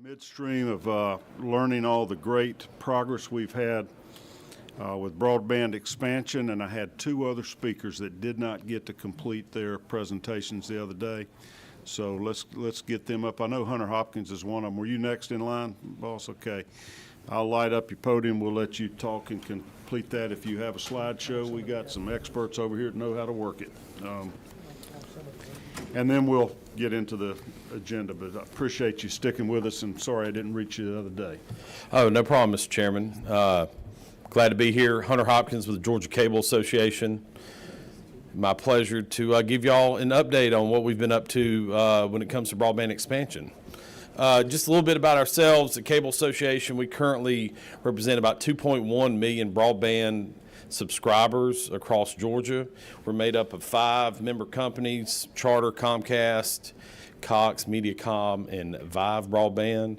midstream of learning all the great progress we've had with broadband expansion, and I had two other speakers that did not get to complete their presentations the other day. So let's get them up. I know Hunter Hopkins is one of them. Were you next in line, boss? Okay. I'll light up your podium. We'll let you talk and complete that. If you have a slideshow, we got some experts over here that know how to work it. And then we'll get into the agenda, but I appreciate you sticking with us, and sorry I didn't reach you the other day. Oh, no problem, Mr. Chairman. Glad to be here. Hunter Hopkins with the Georgia Cable Association. My pleasure to give y'all an update on what we've been up to when it comes to broadband expansion. Just a little bit about ourselves. The Cable Association, we currently represent about 2.1 million broadband subscribers across Georgia. We're made up of 5 member companies: Charter, Comcast, Cox, Mediacom, and Vive Broadband.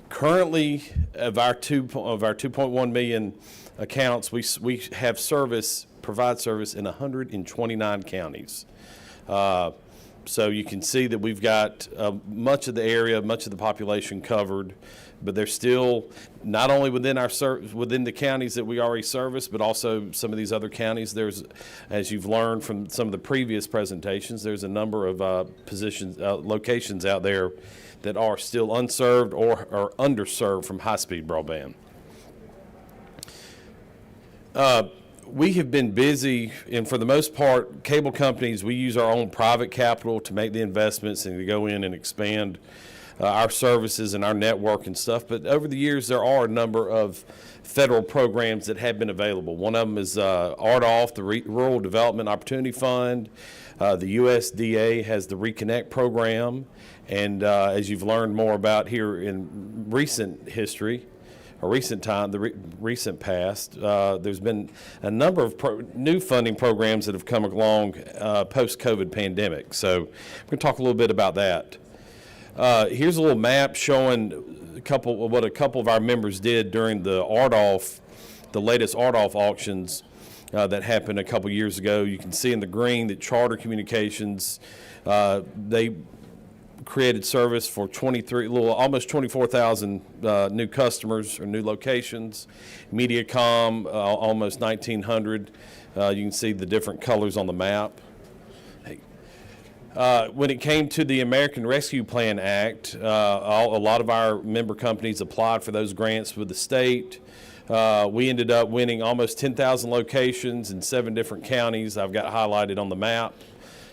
Currently, of our 2.1 million accounts, we have provide service in 129 counties. So you can see that we've got much of the area, much of the population covered, but there's still not only within the counties that we already service, but also some of these other counties. There's, as you've learned from some of the previous presentations, there's a number of locations out there that are still unserved or are underserved from high-speed broadband. We have been busy, and for the most part, cable companies, we use our own private capital to make the investments and to go in and expand our services and our network and stuff. But over the years, there are a number of federal programs that have been available. One of them is RDOF, the Rural Development Opportunity Fund. The USDA has the Reconnect program. And as you've learned more about here in recent history, or recent time, the recent past, there's been a number of new funding programs that have come along post-COVID pandemic. So we're going to talk a little bit about that. Here's a little map showing what a couple of our members did during the latest RDOF auctions that happened a couple years ago. You can see in the green that Charter Communications, they created service for almost 24,000 new customers or new locations. Mediacom, almost 1,900. You can see the different colors on the map. When it came to the American Rescue Plan Act, a lot of our member companies applied for those grants with the state. We ended up winning almost 10,000 locations in 7 different counties. I've got highlighted on the map,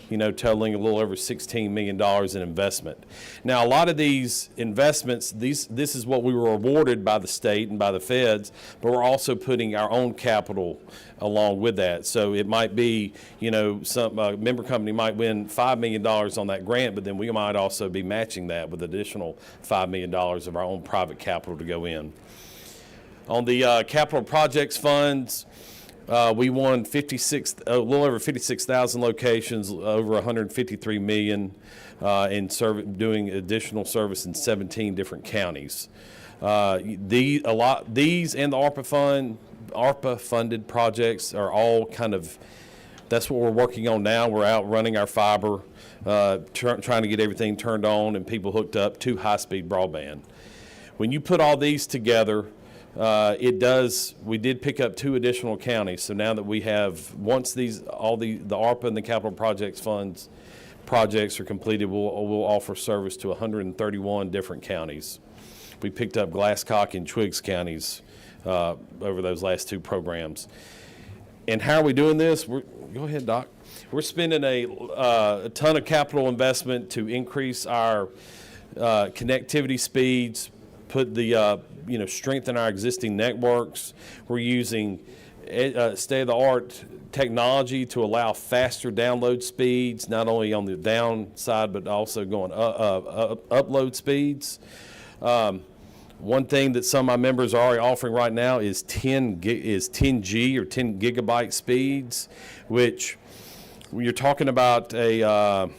totaling a little over $16 million in investment. Now, a lot of these investments, this is what we were awarded by the state and by the feds, but we're also putting our own capital along with that. So it might be, some member company might win $5 million on that grant, but then we might also be matching that with additional $5 million of our own private capital to go in. On the capital projects funds, we won a little over 56,000 locations, over 153 million in doing additional service in 17 different counties. These and the ARPA funded projects are all that's what we're working on now. We're out running our fiber, trying to get everything turned on and people hooked up to high-speed broadband. When you put all these together, we did pick up 2 additional counties. So now that we have, once the ARPA and the capital projects funds projects are completed, we'll offer service to 131 different counties. We picked up Glasscock and Twiggs counties over those last 2 programs. And how are we doing this? Go ahead, Doc. We're spending a ton of capital investment to increase our connectivity speeds, strengthen our existing networks. We're using state-of-the-art technology to allow faster download speeds, not only on the downside, but also going upload speeds. One thing that some of my members are already offering right now is 10G or 10 gigabyte speeds, which when you're talking about a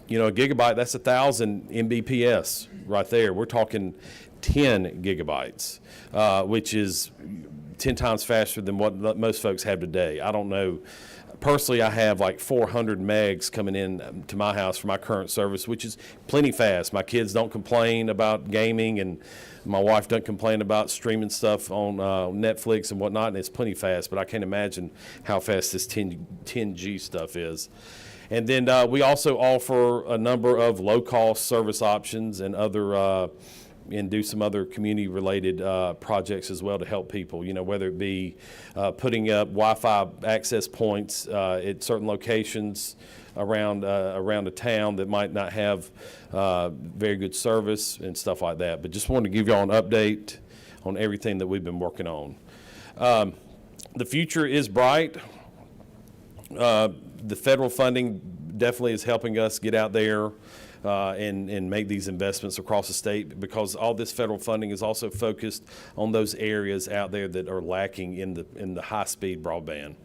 gigabyte, that's 1,000 Mbps right there. We're talking 10 gigabytes, which is 10 times faster than what most folks have today. I don't know personally, I have like 400 megs coming in to my house for my current service, which is plenty fast. My kids don't complain about gaming, and my wife doesn't complain about streaming stuff on Netflix and whatnot, and it's plenty fast. But I can't imagine how fast this 10G stuff is. And then we also offer a number of low-cost service options and other and do some other community-related projects as well to help people, whether it be putting up Wi-Fi access points at certain locations around a town that might not have very good service and stuff like that. But just wanted to give y'all an update on everything that we've been working on. The future is bright. The federal funding definitely is helping us get out there and make these investments across the state, because all this federal funding is also focused on those areas out there that are lacking in the high-speed broadband.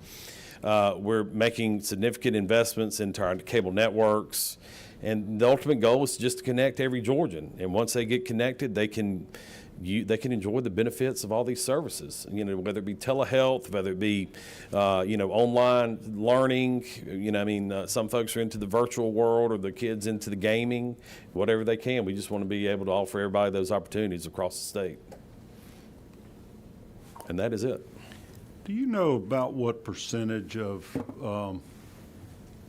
We're making significant investments into our cable networks, and the ultimate goal is just to connect every Georgian. And once they get connected, they can enjoy the benefits of all these services, whether it be telehealth, whether it be, online learning, some folks are into the virtual world, or the kids into the gaming, whatever they can. We just want to be able to offer everybody those opportunities across the state. And that is it. Do you know about what percentage of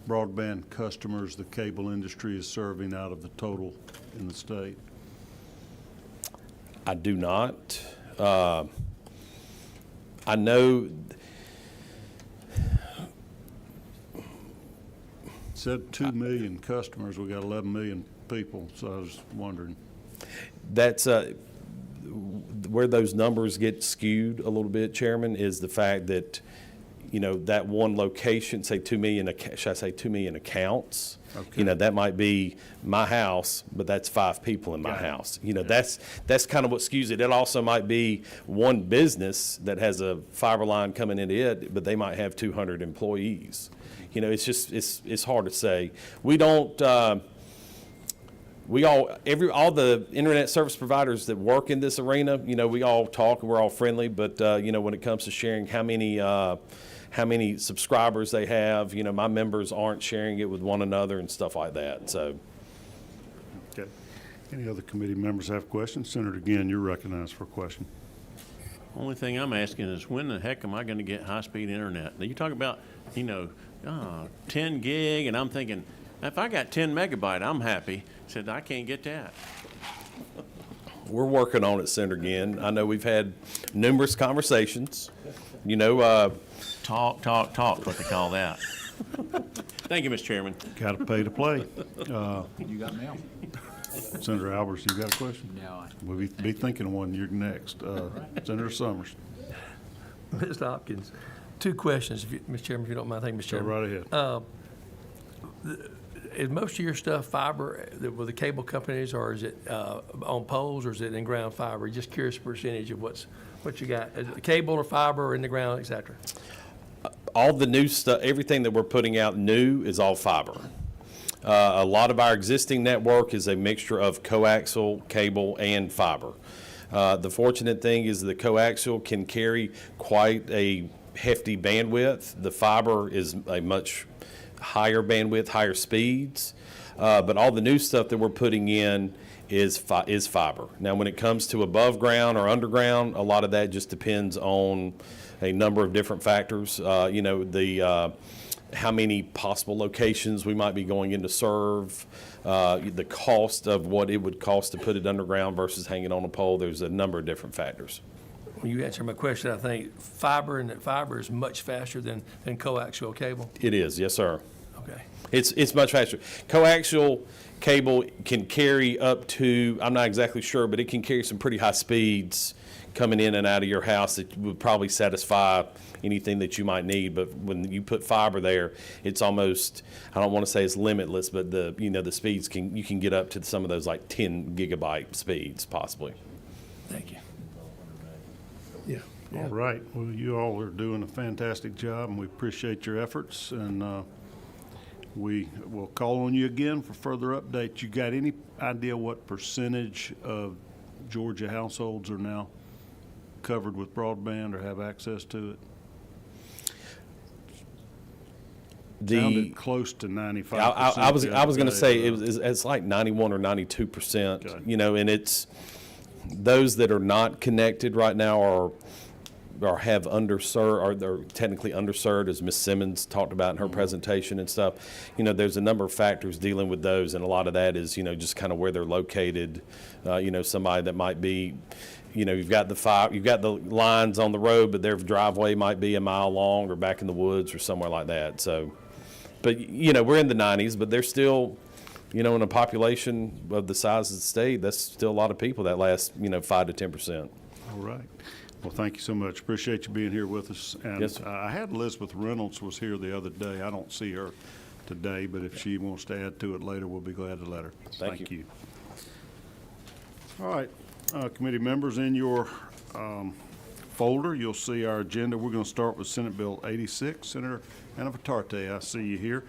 broadband customers the cable industry is serving out of the total in the state? I do not. I know. It said 2 million customers. We got 11 million people, so I was wondering. That's where those numbers get skewed a little bit, Chairman, is the fact that, that one location, say 2 million, should I say 2 million accounts? Okay. That might be my house, but that's 5 people in my house. That's kind of what skews it. It also might be one business that has a fiber line coming into it, but they might have 200 employees. It's just, it's hard to say. We don't, all the internet service providers that work in this arena, we all talk and we're all friendly, but, when it comes to sharing how many subscribers they have, my members aren't sharing it with one another and stuff like that, so. Okay. Any other committee members have questions? Senator, again, you're recognized for a question. Only thing I'm asking is, when the heck am I going to get high-speed internet? Now, you talk about, 10 gig, and I'm thinking, if I got 10 megabyte, I'm happy. Said, I can't get that. We're working on it, Senator Ginn. I know we've had numerous conversations, Talk, what they call that. Thank you, Mr. Chairman. Got to pay to play. You got mail? Senator Albers, you got a question? No. We'll be thinking of one. You're next. Senator Summers. Ms. Hopkins, 2 questions, Mr. Chairman, if you don't mind. Thank you, Mr. Go Chairman. right ahead. Is most of your stuff fiber with the cable companies, or is it on poles, or is it in-ground fiber? Just curious percentage of what you got. Is it cable or fiber or in the ground, et cetera? All the new stuff, everything that we're putting out new is all fiber. A lot of our existing network is a mixture of coaxial, cable, and fiber. The fortunate thing is the coaxial can carry quite a hefty bandwidth. The fiber is a much higher bandwidth, higher speeds. But all the new stuff that we're putting in is fiber. Now, when it comes to above ground or underground, a lot of that just depends on a number of different factors. How many possible locations we might be going in to serve, the cost of what it would cost to put it underground versus hanging on a pole. There's a number of different factors. When you answer my question, I think fiber is much faster than coaxial cable. It is, yes, sir. Okay. It's much faster. Coaxial cable can carry up to, I'm not exactly sure, but it can carry some pretty high speeds coming in and out of your house that would probably satisfy anything that you might need. But when you put fiber there, it's almost, I don't want to say it's limitless, but the speeds you can get up to some of those like 10 gigabyte speeds possibly. Thank you. All right. Well, you all are doing a fantastic job, and we appreciate your efforts. And we will call on you again for further updates. You got any idea what percentage of Georgia households are now covered with broadband or have access to it? Sounded close to 95%. I was the other going to day, say but- it's like 91 or 92%. Okay. You know, and it's those that are not connected right now are have underserved, or they're technically underserved, as Ms. Simmons talked about in her presentation and stuff. You know, there's a number of factors dealing with those, and a lot of that is, you know, just kind of where they're located. You know, somebody that might be, you know, you've got the lines on the road, but their driveway might be a mile long or back in the woods or somewhere like that. So, but, you know, we're in the 90s, but they're still, you know, in a population of the size of the state, that's still a lot of people, that last, you know, 5 to 10%. All right. Well, thank you so much. Appreciate you being here with us. And Yes, sir. I had Elizabeth Reynolds was here the other day. I don't see her today, but if she wants to add to it later, we'll be glad to let her. Thank you. All right, committee members, in your folder, you'll see our agenda. We're going to start with Senate Bill 86. Senator Anavitarte, I see you here.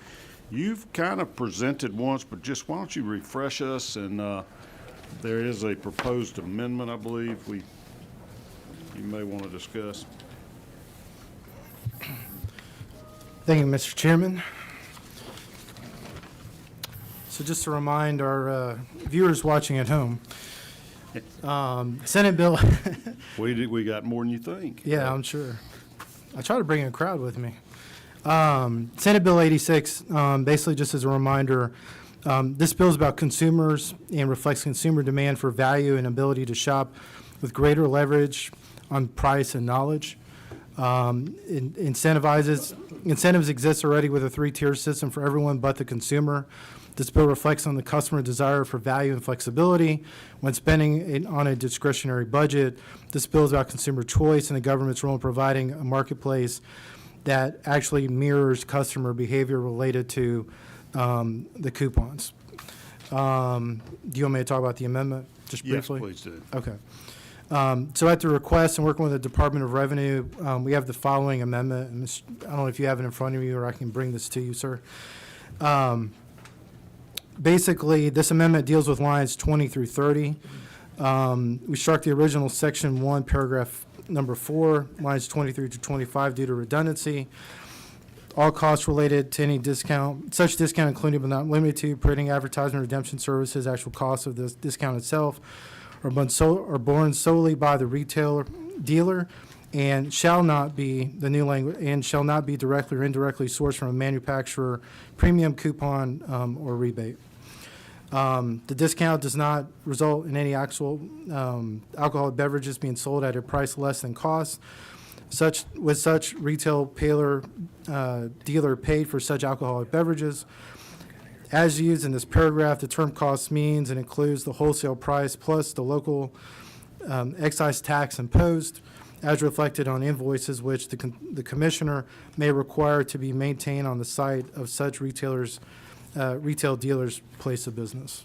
You've kind of presented once, but just why don't you refresh us? And there is a proposed amendment, I believe, you may want to discuss. Thank you, Mr. Chairman. So just to remind our viewers watching at home, Senate Bill, We got more than you think. yeah, I'm sure. I try to bring a crowd with me. Senate Bill 86, basically just as a reminder, this bill is about consumers and reflects consumer demand for value and ability to shop with greater leverage on price and knowledge. Incentives exist already with a three-tier system for everyone but the consumer. This bill reflects on the customer desire for value and flexibility when spending on a discretionary budget. This bill is about consumer choice and the government's role in providing a marketplace that actually mirrors customer behavior related to the coupons. Do you want me to talk about the amendment just Yes, briefly? please do. Okay. So at the request and working with the Department of Revenue, we have the following amendment. And I don't know if you have it in front of you or I can bring this to you, sir. Basically, this amendment deals with lines 20 through 30. We struck the original section 1, paragraph number 4, lines 23 to 25 due to redundancy. All costs related to any discount, such discount including but not limited to printing, advertisement, redemption services, actual cost of the discount itself, are borne solely by the retailer dealer and shall not be, the new language, and shall not be directly or indirectly sourced from a manufacturer, premium coupon, or rebate. The discount does not result in any actual alcoholic beverages being sold at a price less than cost. Such retail dealer paid for such alcoholic beverages. As used in this paragraph, the term cost means and includes the wholesale price plus the local excise tax imposed as reflected on invoices which the commissioner may require to be maintained on the site of such retail dealer's place of business.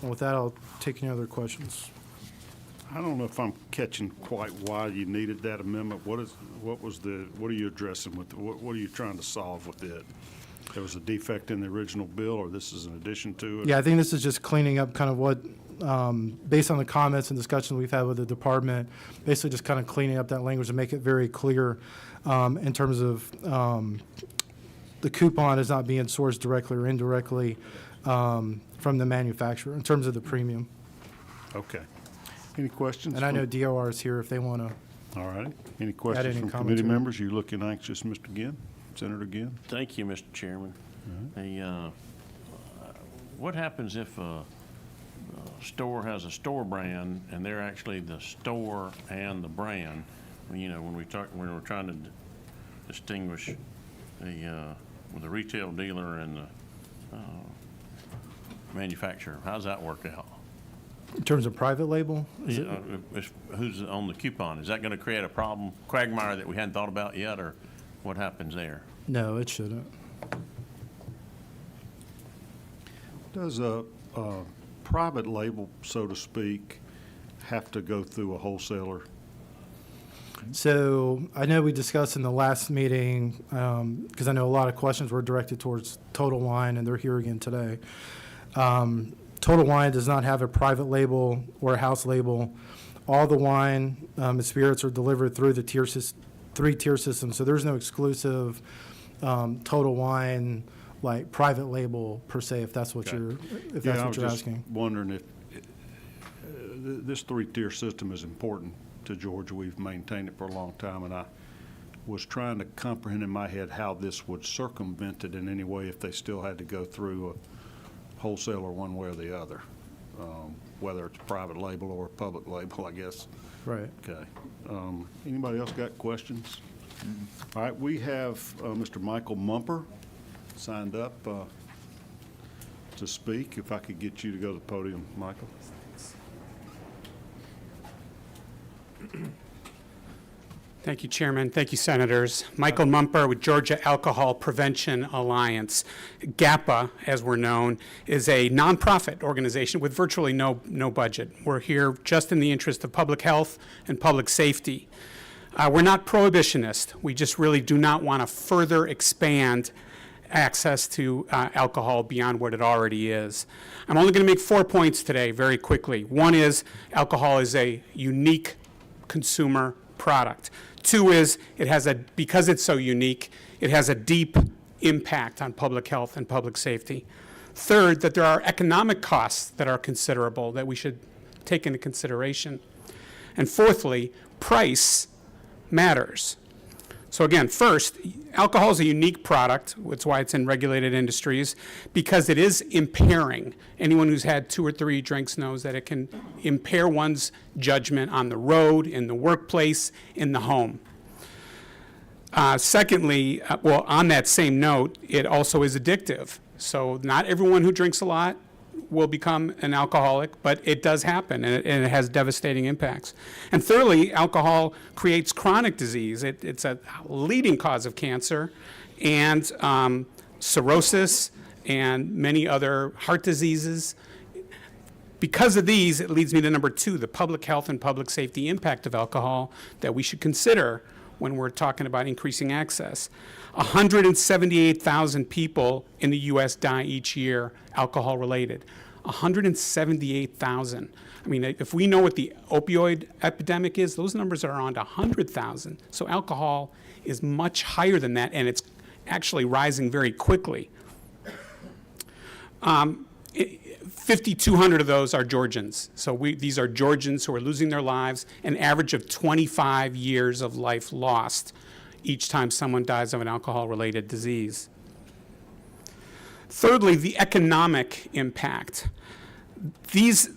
And with that, I'll take any other questions. I don't know if I'm catching quite why you needed that amendment. What are you addressing with, what are you trying to solve with it? There was a defect in the original bill, or this is an addition to it? Yeah, I think this is just cleaning up kind of what, based on the comments and discussions we've had with the department, basically just kind of cleaning up that language to make it very clear in terms of the coupon is not being sourced directly or indirectly from the manufacturer in terms of the premium. Okay. Any questions? And I know from- DOR is here if they want to. All right. Any questions any from comment committee to it? members? You looking anxious, Mr. Ginn? Senator Ginn? Thank you, Mr. Chairman. What happens if a store has a store brand and they're actually the store and the brand? You know, when we're trying to distinguish with the retail dealer and the manufacturer, how's that work out? In terms of private label, is it? Who's on the coupon? Is that going to create a problem, quagmire that we hadn't thought about yet, or what happens there? No, it shouldn't. Does a private label, so to speak, have to go through a wholesaler? So I know we discussed in the last meeting, because I know a lot of questions were directed towards Total Wine, and they're here again today. Total Wine does not have a private label or a house label. All the wine and spirits are delivered through the three-tier system, so there's no exclusive Total Wine, like private label per se, if that's what Okay. you're, if Yeah, that's I what was you're just asking. wondering if, this three-tier system is important to Georgia. We've maintained it for a long time, and I was trying to comprehend in my head how this would circumvent it in any way if they still had to go through a wholesaler one way or the other, whether it's private label or public label, I guess. Right. Okay. Anybody else got questions? All right, we have Mr. Michael Mumper signed up to speak. If I could get you to go to the podium, Michael. Thank you, Chairman. Thank you, Senators. Michael Mumper with Georgia Alcohol Prevention Alliance. GAPA, as we're known, is a nonprofit organization with virtually no budget. We're here just in the interest of public health and public safety. We're not prohibitionist. We just really do not want to further expand access to alcohol beyond what it already is. I'm only going to make 4 points today very quickly. One is alcohol is a unique consumer product. 2 is because it's so unique, it has a deep impact on public health and public safety. 3rd, that there are economic costs that are considerable that we should take into consideration. And 4thly, price matters. So again, first, alcohol is a unique product. That's why it's in regulated industries, because it is impairing. Anyone who's had 2 or 3 drinks knows that it can impair one's judgment on the road, in the workplace, in the home. Secondly, well, on that same note, it also is addictive. So not everyone who drinks a lot will become an alcoholic, but it does happen, and it has devastating impacts. And thirdly, alcohol creates chronic disease. It's a leading cause of cancer and cirrhosis and many other heart diseases. Because of these, it leads me to number 2, the public health and public safety impact of alcohol that we should consider when we're talking about increasing access. 178,000 people in the U.S. die each year alcohol-related. 178,000. I mean, if we know what the opioid epidemic is, those numbers are around 100,000. So alcohol is much higher than that, and it's actually rising very quickly. 5,200 of those are Georgians. So these are Georgians who are losing their lives, an average of 25 years of life lost each time someone dies of an alcohol-related disease. Thirdly, the economic impact. These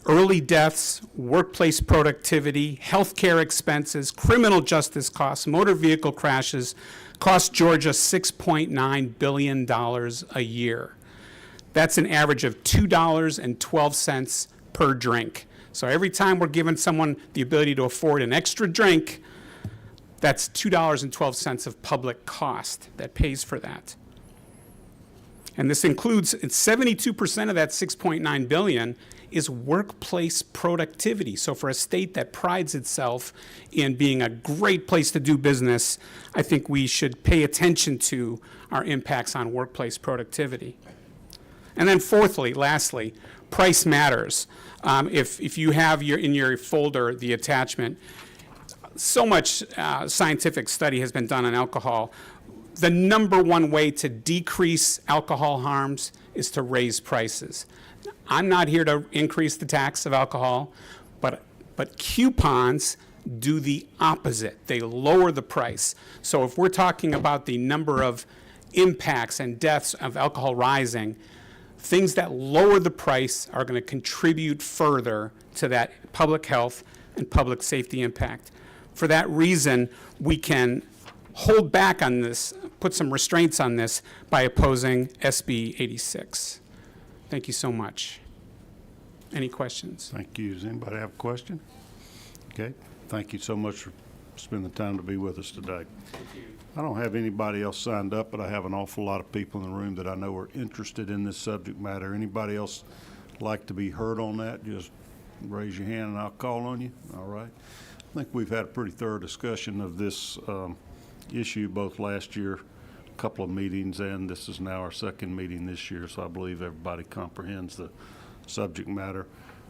early deaths, workplace productivity, healthcare expenses, criminal justice costs, motor vehicle crashes cost Georgia $6.9 billion a year. That's an average of $2.12 per drink. So every time we're giving someone the ability to afford an extra drink, that's $2.12 of public cost that pays for that. And this includes, 72% of that $6.9 billion is workplace productivity. So for a state that prides itself in being a great place to do business, I think we should pay attention to our impacts on workplace productivity. And then fourthly, lastly, price matters. If you have in your folder the attachment, so much scientific study has been done on alcohol. The number one way to decrease alcohol harms is to raise prices. I'm not here to increase the tax of alcohol, but coupons do the opposite. They lower the price. So if we're talking about the number of impacts and deaths of alcohol rising, things that lower the price are going to contribute further to that public health and public safety impact. For that reason, we can hold back on this, put some restraints on this by opposing SB 86. Thank you so much. Any questions? Thank you. Does anybody have a question? Okay. Thank you so much for spending the time to be with us today. I don't have anybody else signed up, but I have an awful lot of people in the room that I know are interested in this subject matter. Anybody else like to be heard on that? Just raise your hand and I'll call on you. All right. I think we've had a pretty thorough discussion of this issue both last year, a couple of meetings, and this is now our second meeting this year, so I believe everybody comprehends the subject matter.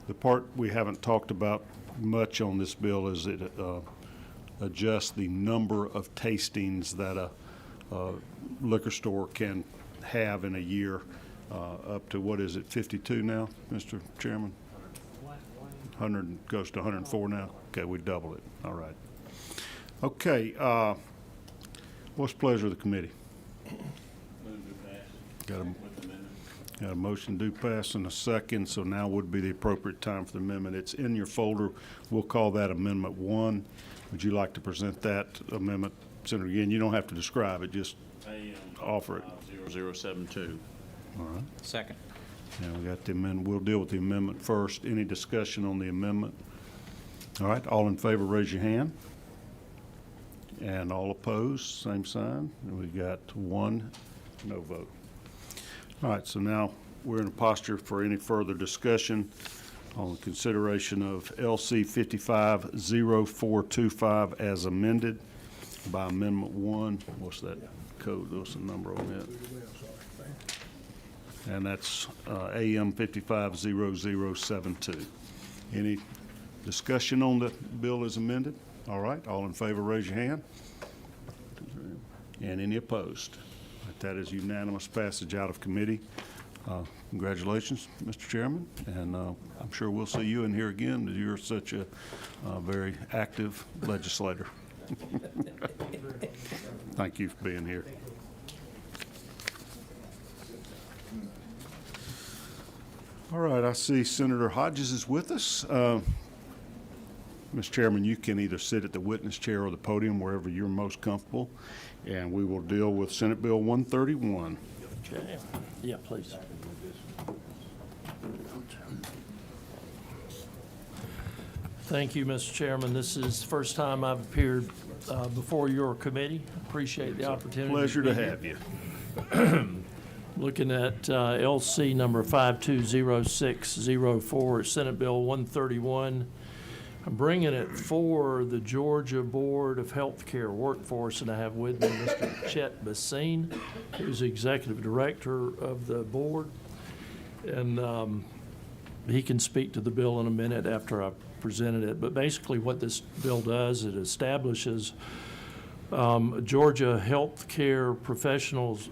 The part we haven't talked about much on this bill is it adjusts the number of tastings that liquor store can have in a year, up to, what is it, 52 now, Mr. Chairman? 100, goes to 104 now? Okay, we doubled it. All right. Okay, what's the pleasure of the committee? Got a motion to pass and a second, so now would be the appropriate time for the amendment. It's in your folder. We'll call that Amendment 1. Would you like to present that amendment, Senator? Again, you don't have to describe it, just offer it. 0072. All right. Second. Now we got the amendment. We'll deal with the amendment first. Any discussion on the amendment? All right, all in favor, raise your hand. And all opposed, same sign. And we got one no vote. All right, so now we're in a posture for any further discussion on consideration of LC 550425 as amended by Amendment 1. What's that code? What's the number on that? And that's AM 550072. Any discussion on the bill as amended? All right, all in favor, raise your hand. And any opposed? That is unanimous passage out of committee. Congratulations, Mr. Chairman, and I'm sure we'll see you in here again, as you're such a very active legislator. Thank you for being here. All right, I see Senator Hodges is with us. Mr. Chairman, you can either sit at the witness chair or the podium, wherever you're most comfortable, and we will deal with Senate Bill 131. Okay. Yeah, please. Thank you, Mr. Chairman. This is the first time I've appeared before your committee. Appreciate the opportunity. Pleasure be to here. have you. Looking at LC number 520604, Senate Bill 131. I'm bringing it for the Georgia Board of Healthcare Workforce, and I have with me Mr. Chet Basine, who's the Executive Director of the board. And he can speak to the bill in a minute after I presented it. But basically what this bill does, it establishes Georgia Healthcare Professionals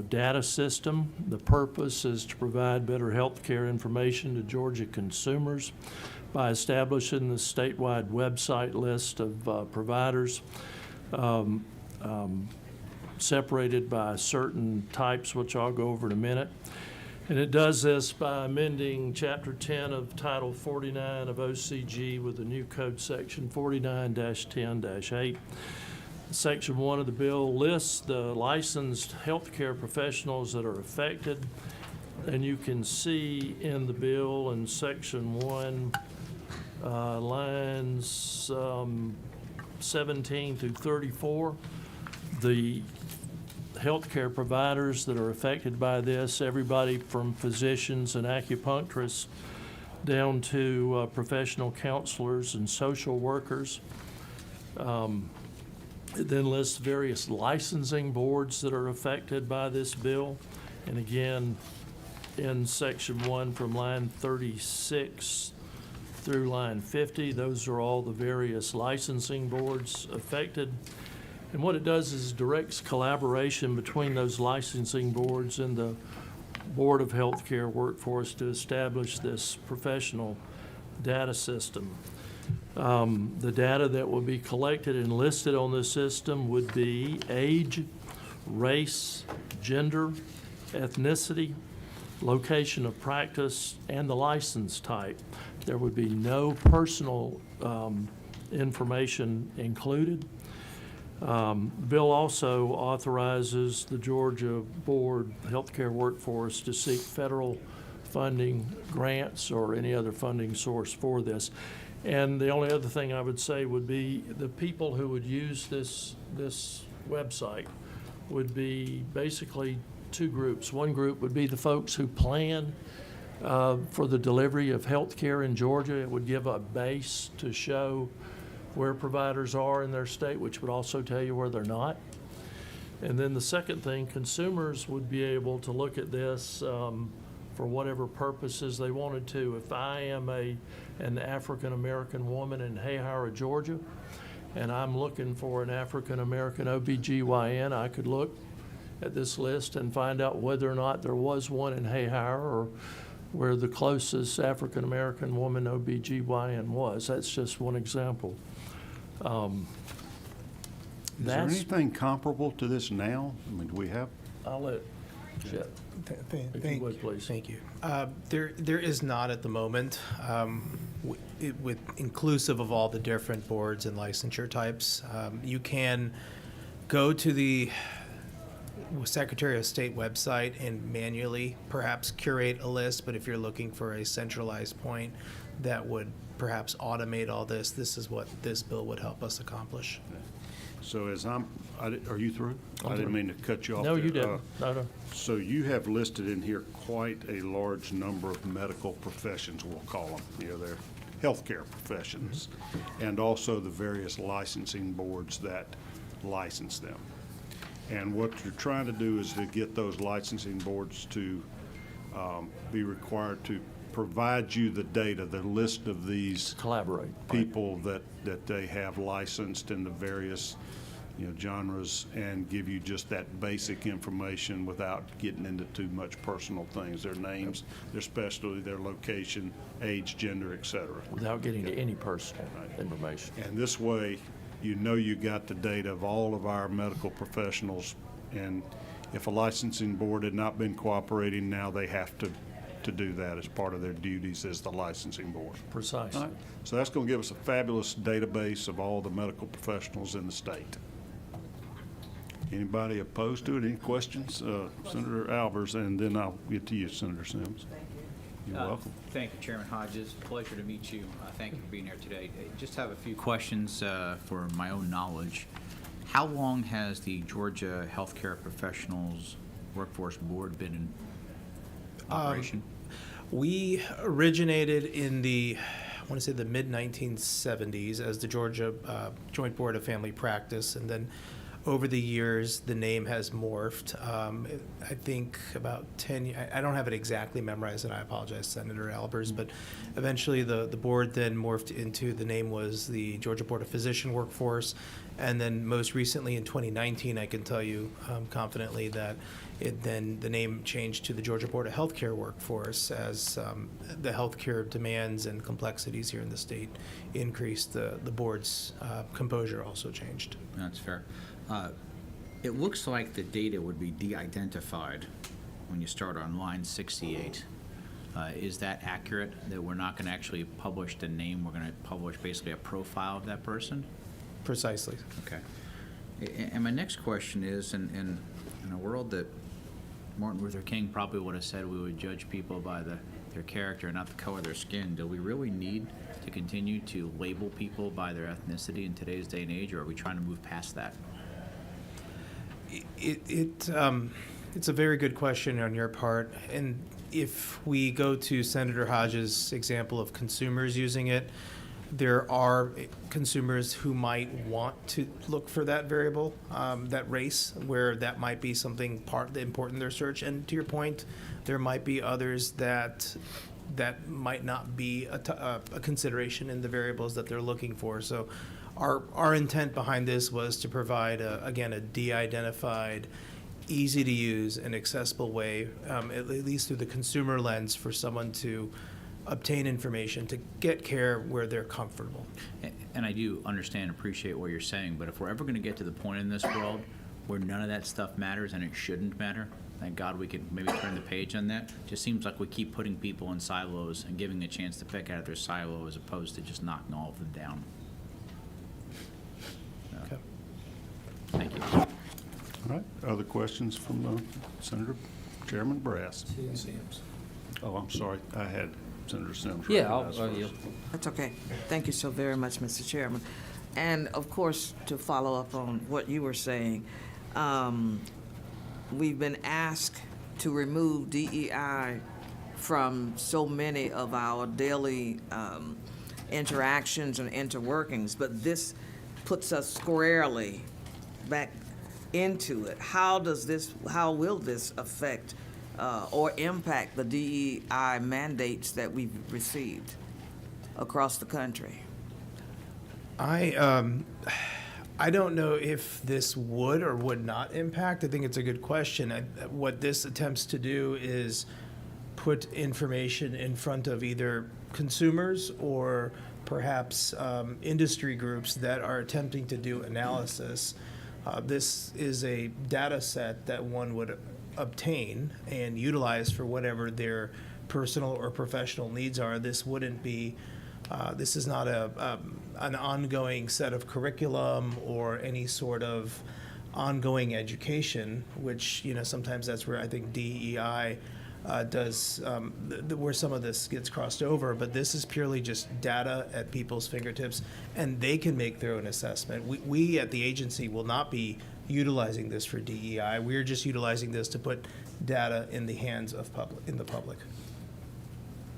Data System. The purpose is to provide better healthcare information to Georgia consumers by establishing the statewide website list of providers separated by certain types, which I'll go over in a minute. And it does this by amending Chapter 10 of Title 49 of OCG with a new code section 49-10-8. Section 1 of the bill lists the licensed healthcare professionals that are affected. And you can see in the bill in Section 1, lines 17 through 34, the healthcare providers that are affected by this, everybody from physicians and acupuncturists down to professional counselors and social workers. It then lists various licensing boards that are affected by this bill. And again, in Section 1 from line 36 through line 50, those are all the various licensing boards affected. And what it does is directs collaboration between those licensing boards and the Board of Healthcare Workforce to establish this professional data system. The data that will be collected and listed on this system would be age, race, gender, ethnicity, location of practice, and the license type. There would be no personal information included. The bill also authorizes the Georgia Board Healthcare Workforce to seek federal funding, grants, or any other funding source for this. And the only other thing I would say would be the people who would use this website would be basically two groups. One group would be the folks who plan for the delivery of health care in Georgia. It would give a base to show where providers are in their state, which would also tell you where they're not. And then the second thing, consumers would be able to look at this for whatever purposes they wanted to. If I am an African-American woman in Hayhara, Georgia, and I'm looking for an African-American OBGYN, I could look at this list and find out whether or not there was one in Hayhire or where the closest African-American woman OBGYN was. That's just one example. Is there That's, anything comparable to this now? I mean, do we have? I'll let Chet, if you would, please. Thank you. There is not at the moment, with inclusive of all the different boards and licensure types. You can go to the Secretary of State website and manually perhaps curate a list, but if you're looking for a centralized point that would perhaps automate all this, this is what this bill would help us accomplish. So as are you through? I didn't through. mean to cut you off No, there. you didn't. No. So you have listed in here quite a large number of medical professions, we'll call them. You know, they're healthcare professions, and also the various licensing boards that license them. And what you're trying to do is to get those licensing boards to be required to provide you the data, the list of these Collaborate. people that they have licensed in the various, genres, and give you just that basic information without getting into too much personal things, their names, their specialty, their location, age, gender, et cetera. Without getting to any personal information. And this way, you got the data of all of our medical professionals, and if a licensing board had not been cooperating, now they have to do that as part of their duties as the licensing board. Precisely. All right. So that's going to give us a fabulous database of all the medical professionals in the state. Anybody opposed to it? Any questions? Senator Albers, and then I'll get to you, Senator Sims. You're welcome. Thank you, Chairman Hodges. Pleasure to meet you. Thank you for being here today. Just have a few questions for my own knowledge. How long has the Georgia Healthcare Professionals Workforce Board been in operation? We originated in the, I want to say the mid-1970s as the Georgia Joint Board of Family Practice, and then over the years, the name has morphed. I think about 10, I don't have it exactly memorized, and I apologize, Senator Albers, but eventually the board then morphed into, the name was the Georgia Board of Physician Workforce, and then most recently in 2019, I can tell you confidently that the name changed to the Georgia Board of Healthcare Workforce as the healthcare demands and complexities here in the state increased. The board's composure also changed. That's fair. It looks like the data would be de-identified when you start on line 68. Is that accurate, that we're not going to actually publish the name, we're going to publish basically a profile of that person? Precisely. Okay. And my next question is, in a world that Martin Luther King probably would have said we would judge people by their character, not the color of their skin, do we really need to continue to label people by their ethnicity in today's day and age, or are we trying to move past that? It's a very good question on your part, and if we go to Senator Hodges' example of consumers using it, there are consumers who might want to look for that variable, that race, where that might be something important in their search. And to your point, there might be others that might not be a consideration in the variables that they're looking for. So our intent behind this was to provide, a de-identified, easy to use and accessible way, at least through the consumer lens, for someone to obtain information, to get care where they're comfortable. And I do understand and appreciate what you're saying, but if we're ever going to get to the point in this world where none of that stuff matters, and it shouldn't matter, thank God we could maybe turn the page on that. Just seems like we keep putting people in silos and giving a chance to pick out of their silo as opposed to just knocking all of them down. Okay. Thank you. All right. Other questions from Senator Chairman Brass? Oh, I'm sorry. I had Senator Sims. Yeah, recognized first. That's okay. Thank you so very much, Mr. Chairman. And of course, to follow up on what you were saying, we've been asked to remove DEI from so many of our daily interactions and interworkings, but this puts us squarely back into it. How will this affect or impact the DEI mandates that we've received across the country? I don't know if this would or would not impact. I think it's a good question. What this attempts to do is put information in front of either consumers or perhaps industry groups that are attempting to do analysis. This is a data set that one would obtain and utilize for whatever their personal or professional needs are. This wouldn't be, this is not an ongoing set of curriculum or any sort of ongoing education, which, you know, sometimes that's where I think DEI does, where some of this gets crossed over, but this is purely just data at people's fingertips, and they can make their own assessment. We at the agency will not be utilizing this for DEI. We're just utilizing this to put data in the hands of the public.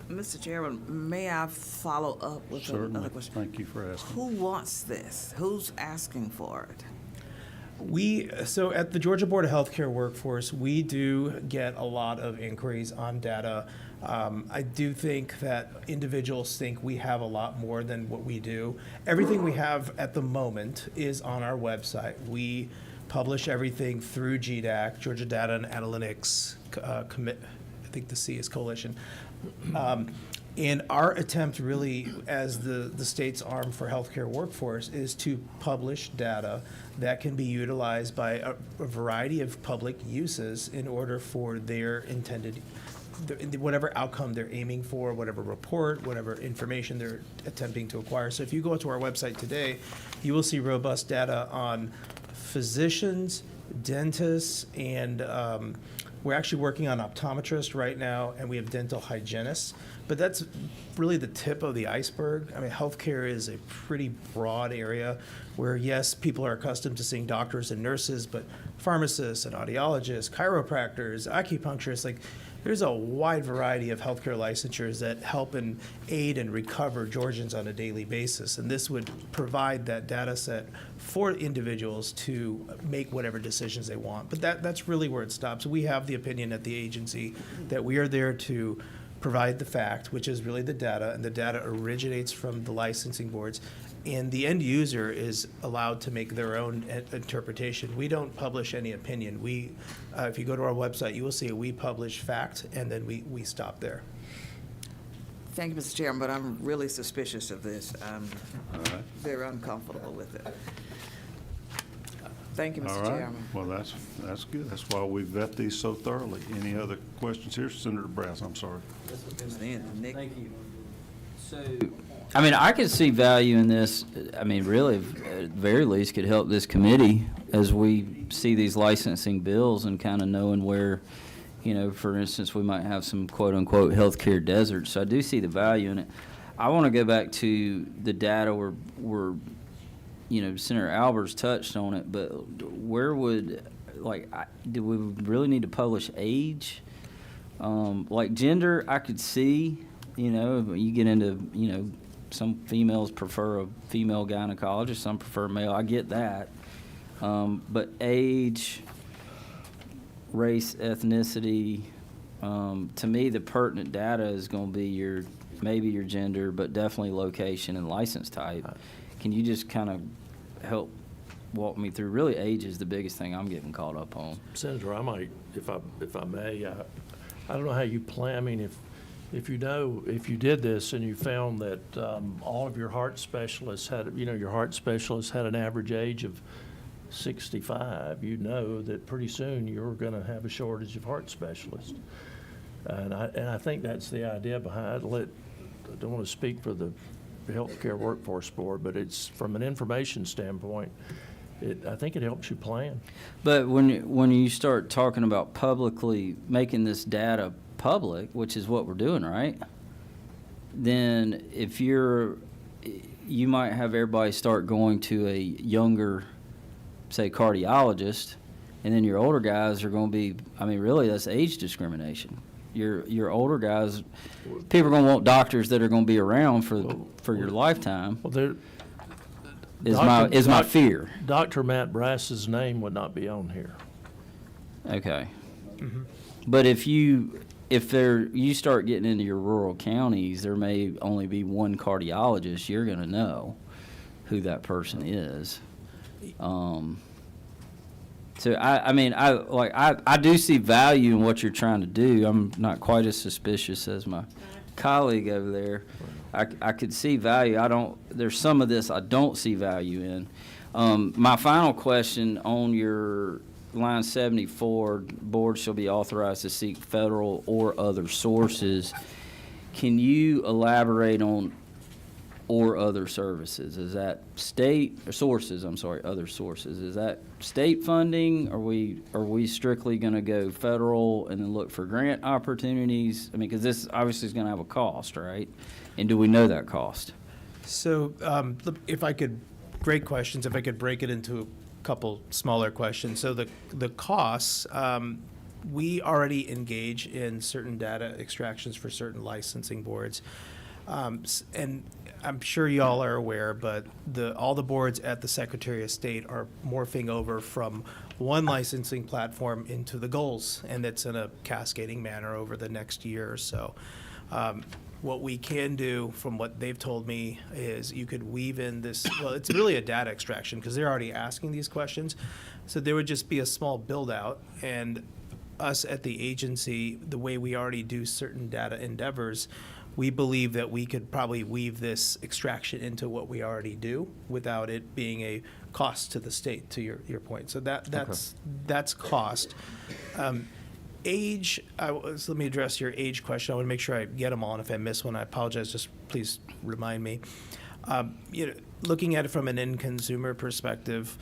Mr. Chairman, may I follow up with another Certainly. question? Thank you for asking. Who wants this? Who's asking for it? So at the Georgia Board of Healthcare Workforce, we do get a lot of inquiries on data. I do think that individuals think we have a lot more than what we do. Everything we have at the moment is on our website. We publish everything through GDAC, Georgia Data and Analytics Commit. I think the C is Coalition. And our attempt really, as the state's arm for healthcare workforce, is to publish data that can be utilized by a variety of public uses in order for their intended, whatever outcome they're aiming for, whatever report, whatever information they're attempting to acquire. So if you go to our website today, you will see robust data on physicians, dentists, and we're actually working on optometrists right now, and we have dental hygienists. But that's really the tip of the iceberg. I mean, healthcare is a pretty broad area where, yes, people are accustomed to seeing doctors and nurses, but pharmacists and audiologists, chiropractors, acupuncturists, like there's a wide variety of healthcare licensures that help and aid and recover Georgians on a daily basis. And this would provide that data set for individuals to make whatever decisions they want. But that's really where it stops. We have the opinion at the agency that we are there to provide the fact, which is really the data, and the data originates from the licensing boards, and the end user is allowed to make their own interpretation. We don't publish any opinion. We, if you go to our website, you will see we publish fact, and then we stop there. Thank you, Mr. Chairman, but I'm really suspicious of this. I'm All right. very uncomfortable with it. Thank you, All Mr. right. Chairman. Well, that's good. That's why we vet these so thoroughly. Any other questions here? Senator Brass, I'm sorry. Nick? Thank you. So, I mean, I could see value in this. I mean, really, at the very least, could help this committee as we see these licensing bills and kind of knowing where, you know, for instance, we might have some quote-unquote healthcare deserts. So I do see the value in it. I want to go back to the data where you know, Senator Albers touched on it, but where would, like, do we really need to publish age? Like gender, I could see, you know, you get into, you know, some females prefer a female gynecologist, some prefer male. I get that. But age, race, ethnicity, to me, the pertinent data is going to be maybe your gender, but definitely location and license type. Can you just kind of help walk me through? Really, age is the biggest thing I'm getting caught up on. Senator, I might, if I may, I don't know how you plan. I mean, if you did this and you found that all of your heart specialists had, you know, your heart specialists had an average age of 65, you know that pretty soon you're going to have a shortage of heart specialists. And I think that's the idea behind it. I don't want to speak for the Healthcare Workforce Board, but it's from an information standpoint, I think it helps you plan. But when you start talking about publicly making this data public, which is what we're doing, right? Then if you might have everybody start going to a younger, say, cardiologist, and then your older guys are going to be, I mean, really, that's age discrimination. Your older guys, people are going to want doctors that are going to be around for your lifetime. Well, there, Is my fear. Dr. Matt Brass's name would not be on here. Okay. But if you start getting into your rural counties, there may only be one cardiologist. You're going to know who that person is. So I mean, I do see value in what you're trying to do. I'm not quite as suspicious as my colleague over there. I could see value. There's some of this I don't see value in. My final question on your line 74, board shall be authorized to seek federal or other sources. Can you elaborate on or other services? Is that state, or sources, I'm sorry, other sources? Is that state funding? Are we strictly going to go federal and then look for grant opportunities? I mean, because this obviously is going to have a cost, right? And do we know that cost? So, if I could, great questions. If I could break it into a couple smaller questions. So the costs, we already engage in certain data extractions for certain licensing boards. And I'm sure y'all are aware, but all the boards at the Secretary of State are morphing over from one licensing platform into the goals, and it's in a cascading manner over the next year or so. What we can do, from what they've told me, is you could weave in this, well, it's really a data extraction, because they're already asking these questions. So there would just be a small build-out, and us at the agency, the way we already do certain data endeavors, we believe that we could probably weave this extraction into what we already do without it being a cost to the state, to your point. So that's cost. Age, let me address your age question. I want to make sure I get them all, and if I miss one, I apologize. Just please remind me. Looking at it from an end consumer perspective,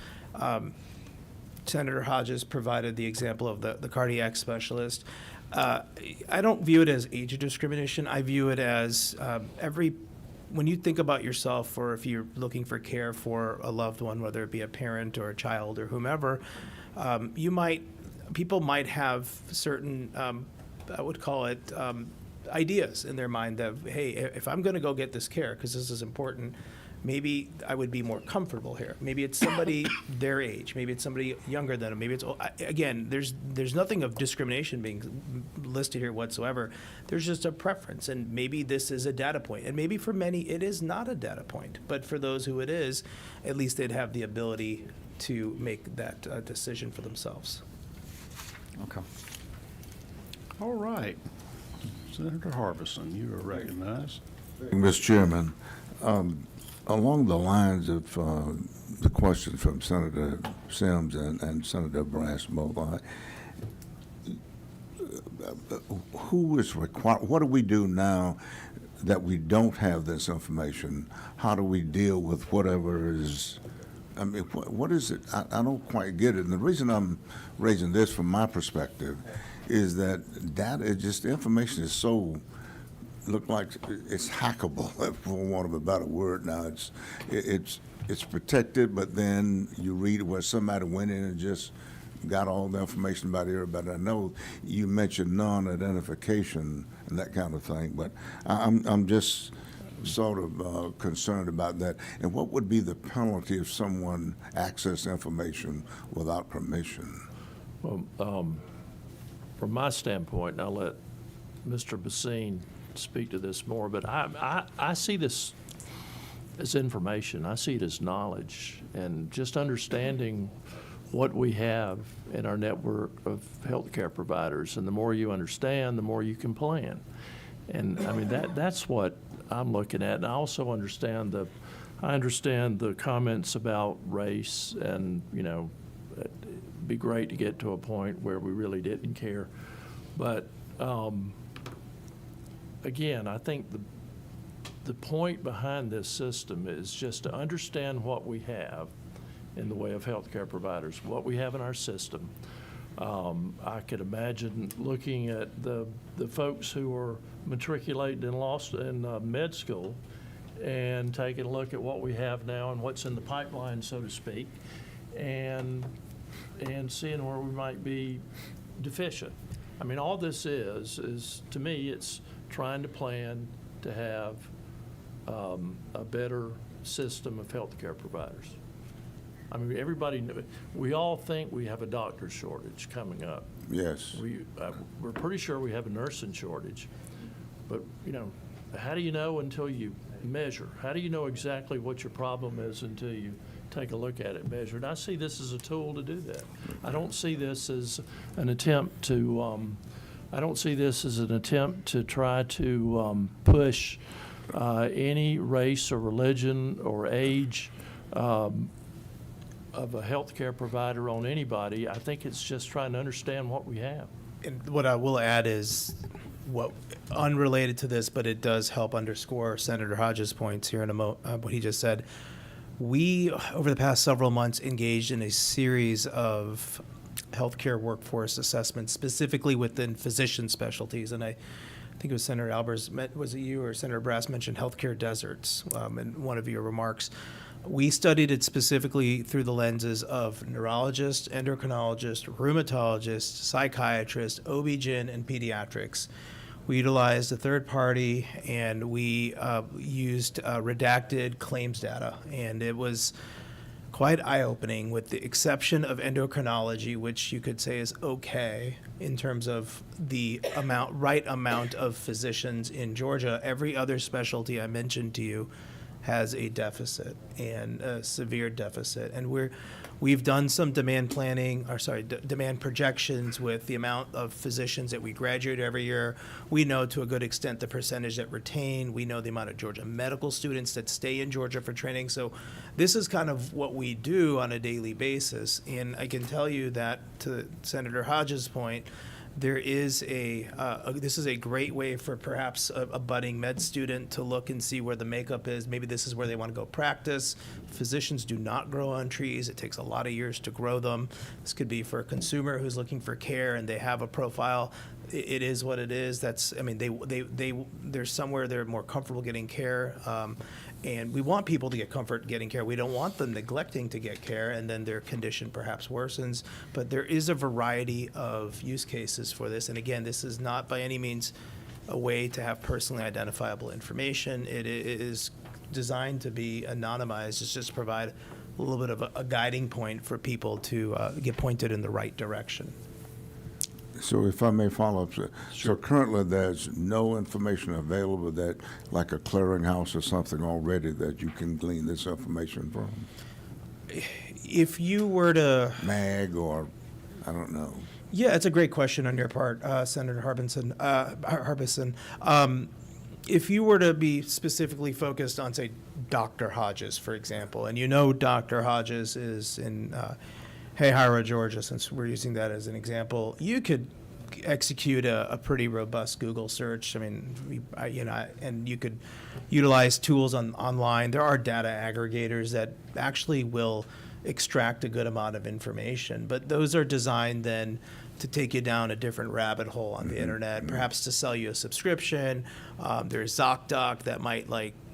Senator Hodges provided the example of the cardiac specialist. I don't view it as age discrimination. I view it as when you think about yourself, or if you're looking for care for a loved one, whether it be a parent or a child or whomever, people might have certain, I would call it, ideas in their mind of, hey, if I'm going to go get this care, because this is important, maybe I would be more comfortable here. Maybe it's somebody their age. Maybe it's somebody younger than them. Maybe it's, again, there's nothing of discrimination being listed here whatsoever. There's just a preference, and maybe this is a data point. And maybe for many it is not a data point, but for those who it is, at least they'd have the ability to make that decision for themselves. Okay. All right. Senator Harbison, you are recognized. Mr. Chairman, along the lines of the question from Senator Sims and Senator Brass both, who is required? What do we do now that we don't have this information? How do we deal with whatever is? I mean, what is it? I don't quite get it. And the reason I'm raising this from my perspective is that data, just information is so, look like it's hackable, for want of a better word. Now it's protected, but then you read where somebody went in and just got all the information about everybody. I know you mentioned non-identification and that kind of thing, but I'm just sort of concerned about that. And what would be the penalty if someone accessed information without permission? Well, from my standpoint, and I'll let Mr. Basine speak to this more, but I see this as information. I see it as knowledge, and just understanding what we have in our network of healthcare providers. And the more you understand, the more you can plan. And I mean, that's what I'm looking at. And I also understand the comments about race, and, you know, it'd be great to get to a point where we really didn't care. But again, I think the point behind this system is just to understand what we have in the way of healthcare providers, what we have in our system. I could imagine looking at the folks who are matriculating in med school and taking a look at what we have now and what's in the pipeline, so to speak, and seeing where we might be deficient. I mean, all this is to me, it's trying to plan to have a better system of healthcare providers. I mean, we all think we have a doctor shortage coming up. Yes. We're pretty sure we have a nursing shortage. But, you know, how do you know until you measure? How do you know exactly what your problem is until you take a look at it, measure it. I see this as a tool to do that. I don't see this as an attempt to, I don't see this as an attempt to try to push any race or religion or age of a healthcare provider on anybody. I think it's just trying to understand what we have. And what I will add is what unrelated to this, but it does help underscore Senator Hodges' points here in what he just said. We, over the past several months, engaged in a series of healthcare workforce assessments, specifically within physician specialties. And I think it was Senator Albers, was it you or Senator Brass mentioned healthcare deserts in one of your remarks. We studied it specifically through the lenses of neurologists, endocrinologists, rheumatologists, psychiatrists, OB-GYN, and pediatrics. We utilized a third party, and we used redacted claims data, and it was quite eye-opening, with the exception of endocrinology, which you could say is okay in terms of the right amount of physicians in Georgia. Every other specialty I mentioned to you has a deficit, and a severe deficit. And we've done some demand planning, demand projections with the amount of physicians that we graduate every year. We know to a good extent the percentage that retain. We know the amount of Georgia medical students that stay in Georgia for training. So this is kind of what we do on a daily basis. And I can tell you that, to Senator Hodges' point, there is this is a great way for perhaps a budding med student to look and see where the makeup is. Maybe this is where they want to go practice. Physicians do not grow on trees. It takes a lot of years to grow them. This could be for a consumer who's looking for care and they have a profile. It is what it is. They're somewhere they're more comfortable getting care. And we want people to get comfort getting care. We don't want them neglecting to get care, and then their condition perhaps worsens. But there is a variety of use cases for this. And again, this is not by any means a way to have personally identifiable information. It is designed to be anonymized. It's just to provide a little bit of a guiding point for people to get pointed in the right direction. So if I may follow up, sir. So currently, there's no information available that, like a clearinghouse or something already, that you can glean this information from? If you were to... MAG or, I don't know. Yeah, it's a great question on your part, Senator Harbison. If you were to be specifically focused on, say, Dr. Hodges, for example, and you know Dr. Hodges is in Hayhira, Georgia, since we're using that as an example, you could execute a pretty robust Google search. I mean, and you could utilize tools online. There are data aggregators that actually will extract a good amount of information, but those are designed then to take you down a different rabbit hole on the internet, perhaps to sell you a subscription. There's ZocDoc that might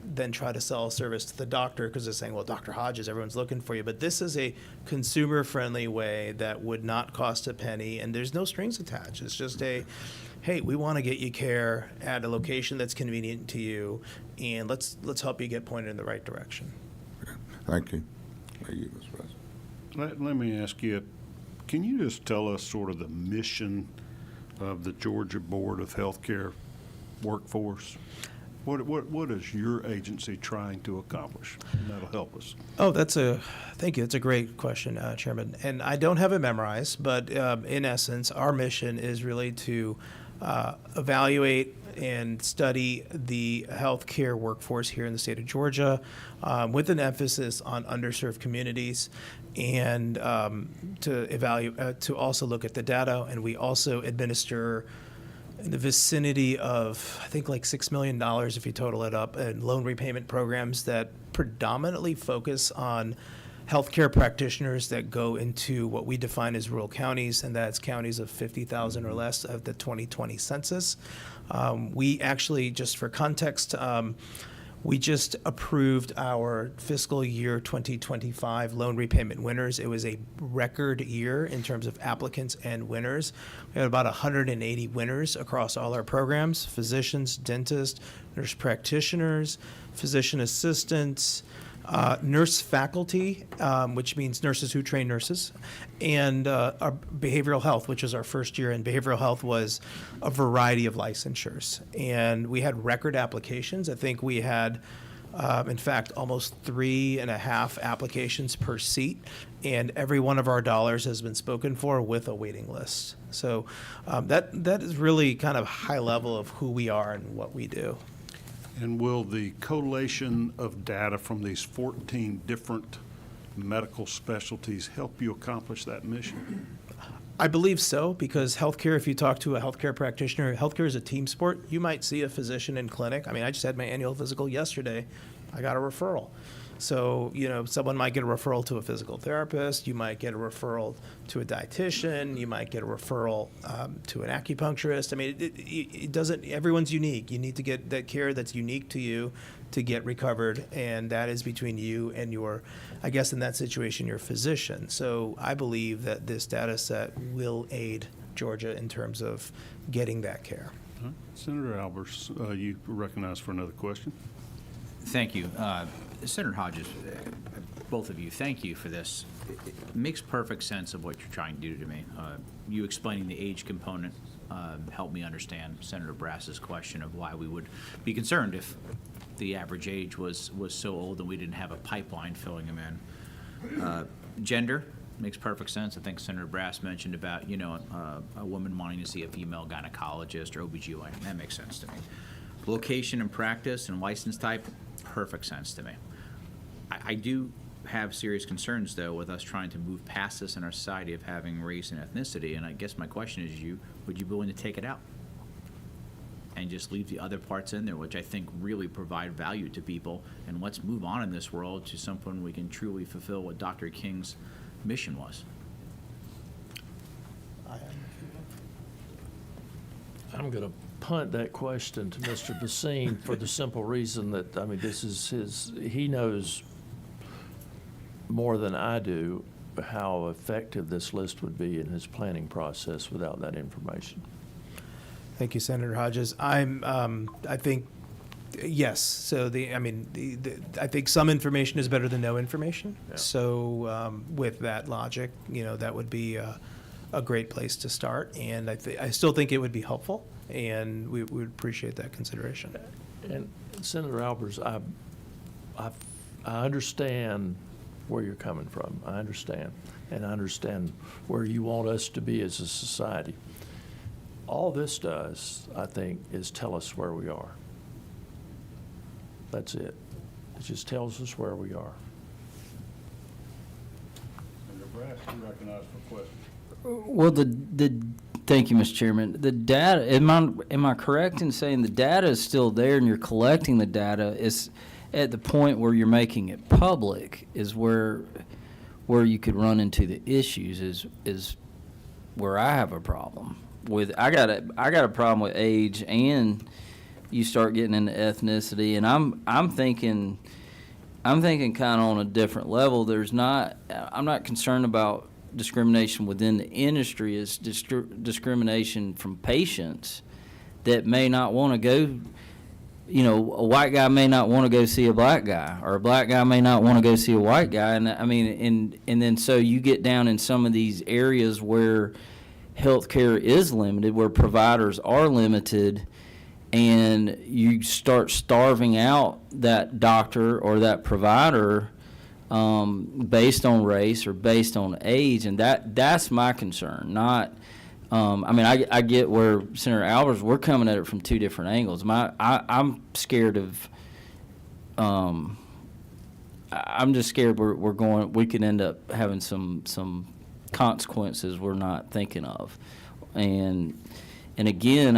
then try to sell a service to the doctor because they're saying, well, Dr. Hodges, everyone's looking for you. But this is a consumer-friendly way that would not cost a penny, and there's no strings attached. It's just hey, we want to get you care at a location that's convenient to you, and let's help you get pointed in the right direction. Thank you. Thank you, Mr. President. Let me ask you, can you just tell us sort of the mission of the Georgia Board of Healthcare Workforce? What is your agency trying to accomplish? And that'll help us. Oh, thank you. That's a great question, Chairman. And I don't have it memorized, but in essence, our mission is really to evaluate and study the healthcare workforce here in the state of Georgia, with an emphasis on underserved communities, and to also look at the data. And we also administer in the vicinity of, I think, like $6 million if you total it up, and loan repayment programs that predominantly focus on healthcare practitioners that go into what we define as rural counties, and that's counties of 50,000 or less of the 2020 census. We actually, just for context, we just approved our fiscal year 2025 loan repayment winners. It was a record year in terms of applicants and winners. We had about 180 winners across all our programs: physicians, dentists, nurse practitioners, physician assistants, nurse faculty, which means nurses who train nurses, and our behavioral health, which is our first year. And behavioral health was a variety of licensures. And we had record applications. I think we had In fact, almost 3.5 applications per seat, and every one of our dollars has been spoken for with a waiting list. So that is really kind of high level of who we are and what we do. And will the collation of data from these 14 different medical specialties help you accomplish that mission? I believe so, because healthcare, if you talk to a healthcare practitioner, healthcare is a team sport. You might see a physician in clinic. I mean, I just had my annual physical yesterday. I got a referral. So, someone might get a referral to a physical therapist. You might get a referral to a dietitian. You might get a referral to an acupuncturist. I mean, it doesn't, everyone's unique. You need to get that care that's unique to you to get recovered, and that is between you and your, I guess in that situation, your physician. So I believe that this data set will aid Georgia in terms of getting that care. Senator Albers, you recognized for another question. Thank you. Senator Hodges, both of you, thank you for this. It makes perfect sense of what you're trying to do to me. You explaining the age component helped me understand Senator Brass's question of why we would be concerned if the average age was so old and we didn't have a pipeline filling them in. Gender makes perfect sense. I think Senator Brass mentioned about, a woman wanting to see a female gynecologist or OBGYN. That makes sense to me. Location and practice and license type, perfect sense to me. I do have serious concerns, though, with us trying to move past this in our society of having race and ethnicity, and I guess my question is, would you be willing to take it out and just leave the other parts in there, which I think really provide value to people, and let's move on in this world to someone we can truly fulfill what Dr. King's mission was? I'm going to punt that question to Mr. Basine for the simple reason that, this is he knows more than I do how effective this list would be in his planning process without that information. Thank you, Senator Hodges. I think, yes. So I think some information is better than no information. Yeah. So with that logic, that would be a great place to start. And I still think it would be helpful, and we would appreciate that consideration. And Senator Albers, I understand where you're coming from. I understand. And I understand where you want us to be as a society. All this does, I think, is tell us where we are. That's it. It just tells us where we are. Senator Brass, you recognized for question. Well, thank you, Mr. Chairman. The data, am I correct in saying the data is still there and you're collecting the data? Is at the point where you're making it public is where you could run into the issues is where I have a problem with. I got a problem with age, and you start getting into ethnicity, and I'm thinking kind of on a different level. I'm not concerned about discrimination within the industry. Is discrimination from patients that may not want to go. A white guy may not want to go see a black guy, or a black guy may not want to go see a white guy, and and then so you get down in some of these areas where healthcare is limited, where providers are limited, and you start starving out that doctor or that provider based on race or based on age, and that's my concern. Not, I get where Senator Albers, we're coming at it from two different angles. I'm scared of. I'm just scared we could end up having some consequences we're not thinking of, and again,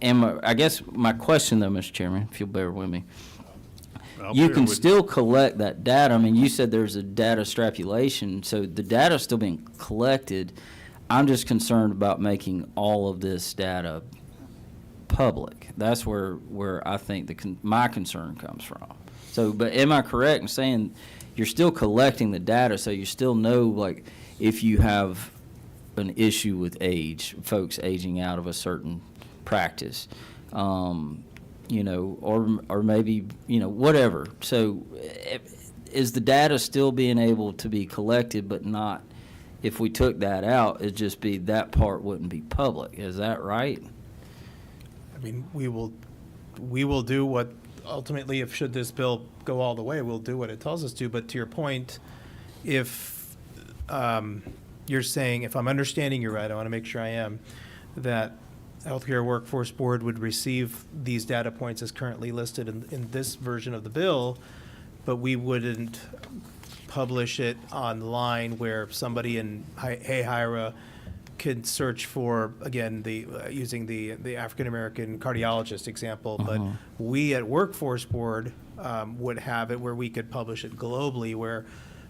I guess my question though, Mr. Chairman, if you'll bear with me. You can still collect that data. You said there's a data extrapolation, so the data's still being collected. I'm just concerned about making all of this data public. That's where I think my concern comes from. So, but am I correct in saying you're still collecting the data, so you still know, if you have an issue with age, folks aging out of a certain practice, or maybe, whatever. So is the data still being able to be collected, but not, if we took that out, it'd just be that part wouldn't be public. Is that right? We will do what ultimately, if should this bill go all the way, we'll do what it tells us to. But to your point, if you're saying, if I'm understanding you right, I want to make sure I am, that Healthcare Workforce Board would receive these data points as currently listed in this version of the bill, but we wouldn't publish it online where somebody in Hayhira could search for, again, using the African-American cardiologist example, but we at Workforce Board would have it where we could publish it globally, where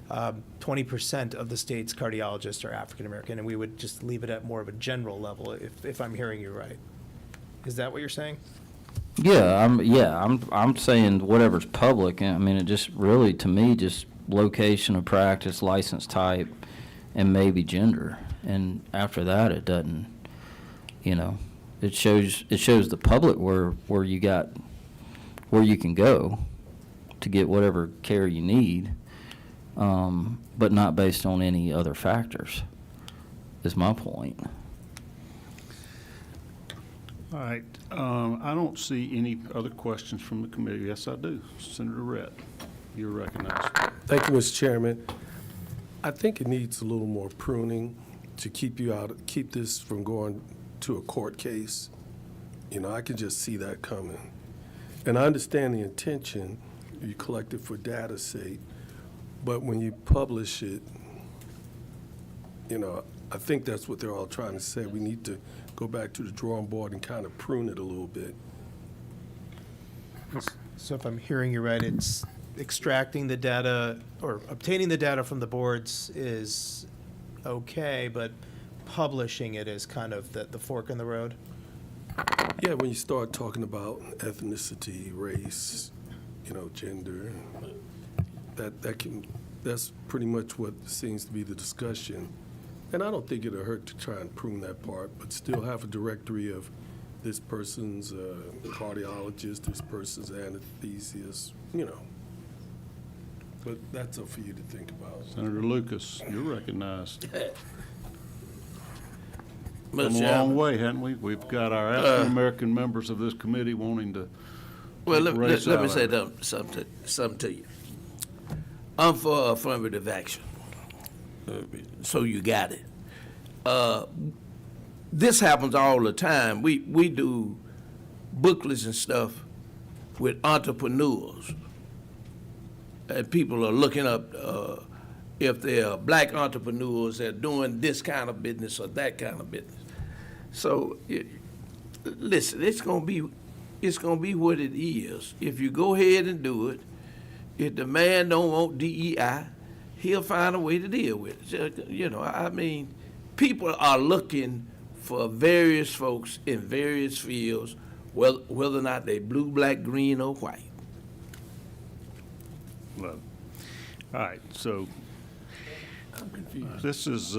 20% of the state's cardiologists are African-American, and we would just leave it at more of a general level, if I'm hearing you right. Is that what you're saying? I'm saying whatever's public. I mean, it just really, to me, just location of practice, license type, and maybe gender. And after that, it doesn't, it shows the public where you can go to get whatever care you need, but not based on any other factors, is my point. All right, I don't see any other questions from the committee. Yes, I do. Senator Rett, you're recognized. Thank you, Mr. Chairman. I think it needs a little more pruning to keep this from going to a court case. I can just see that coming. And I understand the intention, you collect it for data's sake, but when you publish it, I think that's what they're all trying to say. We need to go back to the drawing board and kind of prune it a little bit. So if I'm hearing you right, it's extracting the data or obtaining the data from the boards is okay, but publishing it is kind of the fork in the road? Yeah, when you start talking about ethnicity, race, gender, that's pretty much what seems to be the discussion. And I don't think it'll hurt to try and prune that part, but still have a directory of this person's cardiologist, this person's anesthesiast, But that's up for you to think about. Senator Lucas, you're recognized. Mr. Come a long Chairman. way, haven't we? We've got our African-American members of this committee wanting to. Well, let me say that. something to you. I'm for affirmative action. So you got it. This happens all the time. We do booklets and stuff with entrepreneurs. And people are looking up if they're black entrepreneurs that are doing this kind of business or that kind of business. So, listen, it's gonna be what it is. If you go ahead and do it, if the man don't want DEI, he'll find a way to deal with it. People are looking for various folks in various fields, whether or not they blue, black, green, or white. All right, so this is,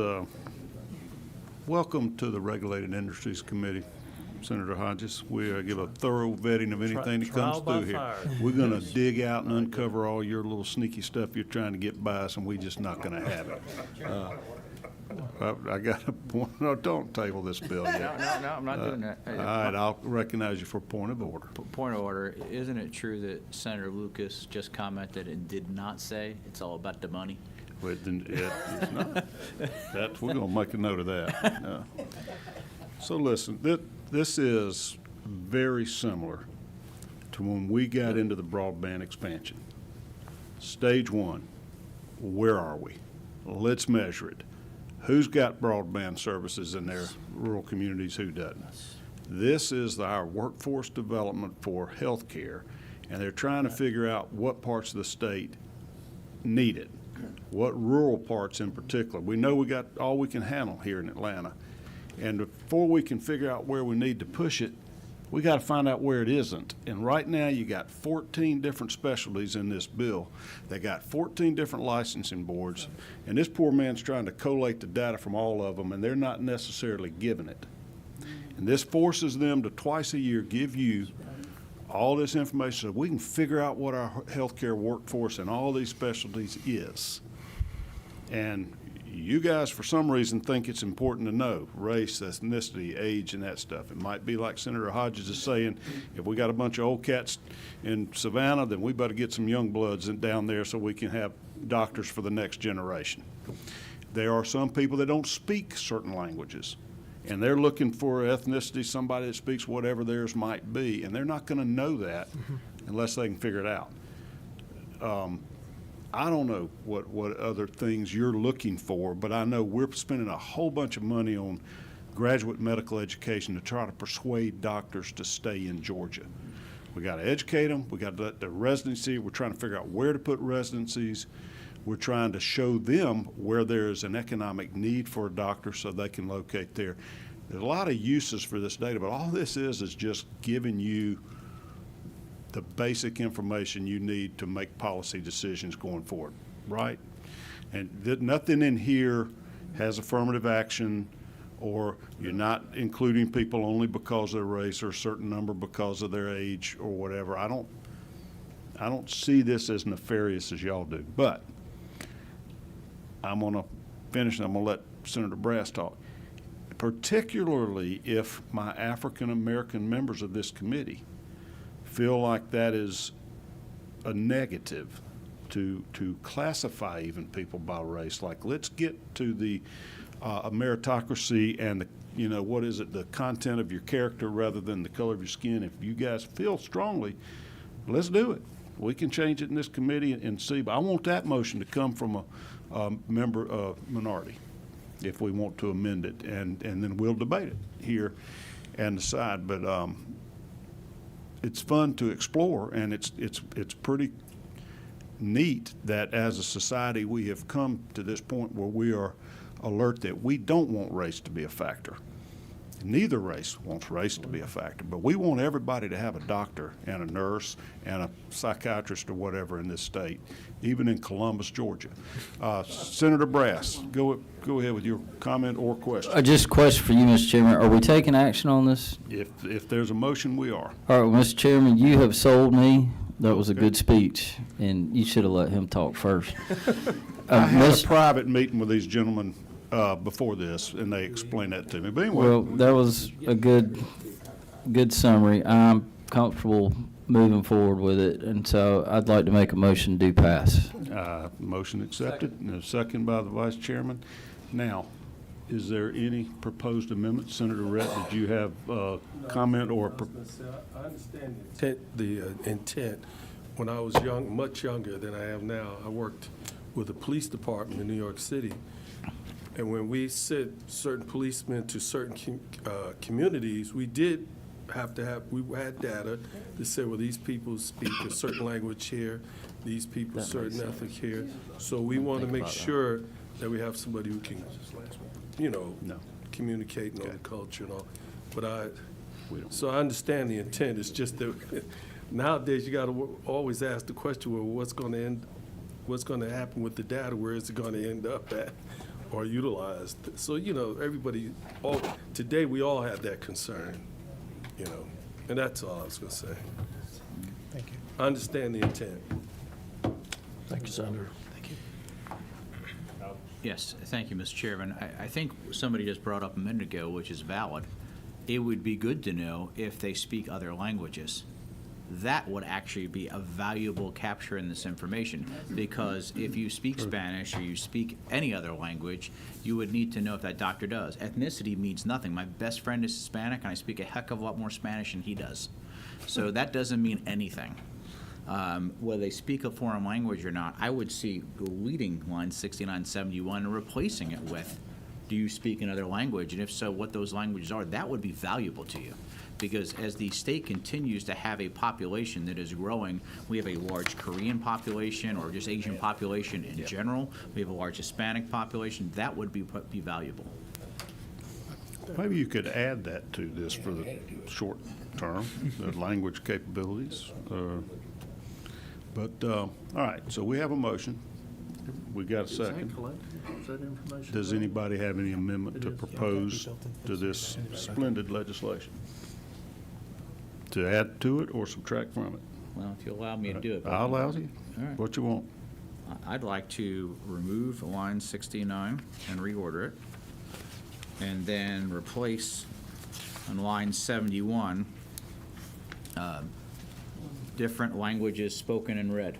welcome to the Regulated Industries Committee, Senator Hodges. We give a thorough vetting of anything that comes Trial by through here. fire. We're gonna dig out and uncover all your little sneaky stuff you're trying to get by us, and we're just not gonna have it. I got a point, no, don't table this bill yet. No, I'm not doing that. All right, I'll recognize you for point of order. Point of order, isn't it true that Senator Lucas just commented and did not say it's all about the money? It's not. We're gonna make a note of that. So listen, this is very similar to when we got into the broadband expansion. Stage one, where are we? Let's measure it. Who's got broadband services in their rural communities, who doesn't? This is our workforce development for healthcare, and they're trying to figure out what parts of the state need it, what rural parts in particular. We know we got all we can handle here in Atlanta, and before we can figure out where we need to push it, we got to find out where it isn't. And right now, you got 14 different specialties in this bill. They got 14 different licensing boards, and this poor man's trying to collate the data from all of them, and they're not necessarily giving it. And this forces them to twice a year give you all this information so we can figure out what our healthcare workforce and all these specialties is. And You guys, for some reason, think it's important to know race, ethnicity, age, and that stuff. It might be like Senator Hodges is saying, if we got a bunch of old cats in Savannah, then we better get some young bloods down there so we can have doctors for the next generation. There are some people that don't speak certain languages, and they're looking for ethnicity, somebody that speaks whatever theirs might be, and they're not going to know that unless they can figure it out. I don't know what other things you're looking for, but I know we're spending a whole bunch of money on graduate medical education to try to persuade doctors to stay in Georgia. We got to educate them. We got to let the residency. We're trying to figure out where to put residencies. We're trying to show them where there is an economic need for a doctor so they can locate there. There's a lot of uses for this data, but all this is just giving you the basic information you need to make policy decisions going forward, right? And nothing in here has affirmative action, or you're not including people only because of their race or a certain number because of their age or whatever. I don't see this as nefarious as y'all do, but I'm going to finish and I'm going to let Senator Brass talk. Particularly if my African-American members of this committee feel like that is a negative to classify even people by race. Like, let's get to the a meritocracy and the, what is it, the content of your character rather than the color of your skin. If you guys feel strongly, let's do it. We can change it in this committee and see. But I want that motion to come from a member minority if we want to amend it, and then we'll debate it here and decide. But it's fun to explore, and it's pretty neat that as a society we have come to this point where we are alert that we don't want race to be a factor. Neither race wants race to be a factor, but we want everybody to have a doctor and a nurse and a psychiatrist or whatever in this state, even in Columbus, Georgia. Senator Brass, go ahead with your comment or question. Just a question for you, Mr. Chairman. Are we taking action on this? If there's a motion, we are. All right, well, Mr. Chairman, you have sold me. That was a good speech, and you should have let him talk first. I had a private meeting with these gentlemen before this, and they explained that to me. But anyway. Well, that was a good summary. I'm comfortable moving forward with it, and so I'd like to make a motion to pass. Motion accepted, and a second by the vice chairman. Now, is there any proposed amendment? Senator Rett, did you have a comment or? I understand the intent. When I was young, much younger than I am now, I worked with the police department in New York City. And when we sent certain policemen to certain communities, we did have to we had data that said, well, these people speak a certain language here, these people certain ethnic here. So we want to make sure that we have somebody who can, communicate and know the culture and all. But so I understand the intent. It's just that nowadays you got to always ask the question, well, what's going to happen with the data? Where is it going to end up at or utilized? So, everybody, today we all have that concern, and that's all I was going to say. Thank you. I understand the intent. Thank you, Senator. Yes, thank you, Mr. Chairman. I think somebody just brought up a minute ago, which is valid. It would be good to know if they speak other languages. That would actually be a valuable capture in this information, because if you speak Spanish or you speak any other language, you would need to know if that doctor does. Ethnicity means nothing. My best friend is Hispanic, and I speak a heck of a lot more Spanish than he does. So that doesn't mean anything. Whether they speak a foreign language or not, I would see deleting line 6971 and replacing it with, do you speak another language? And if so, what those languages are. That would be valuable to you. Because as the state continues to have a population that is growing, we have a large Korean population or just Asian population in general. We have a large Hispanic population. That would be valuable. Maybe you could add that to this for the short term, the language capabilities. All right, so we have a motion. We got a second. Does anybody have any amendment to propose to this splendid legislation? To add to it or subtract from it? Well, if you allow me to do it. I'll allow you. All right. What you want? I'd like to remove line 69 and reorder it, and then replace on line 71, different languages spoken and read.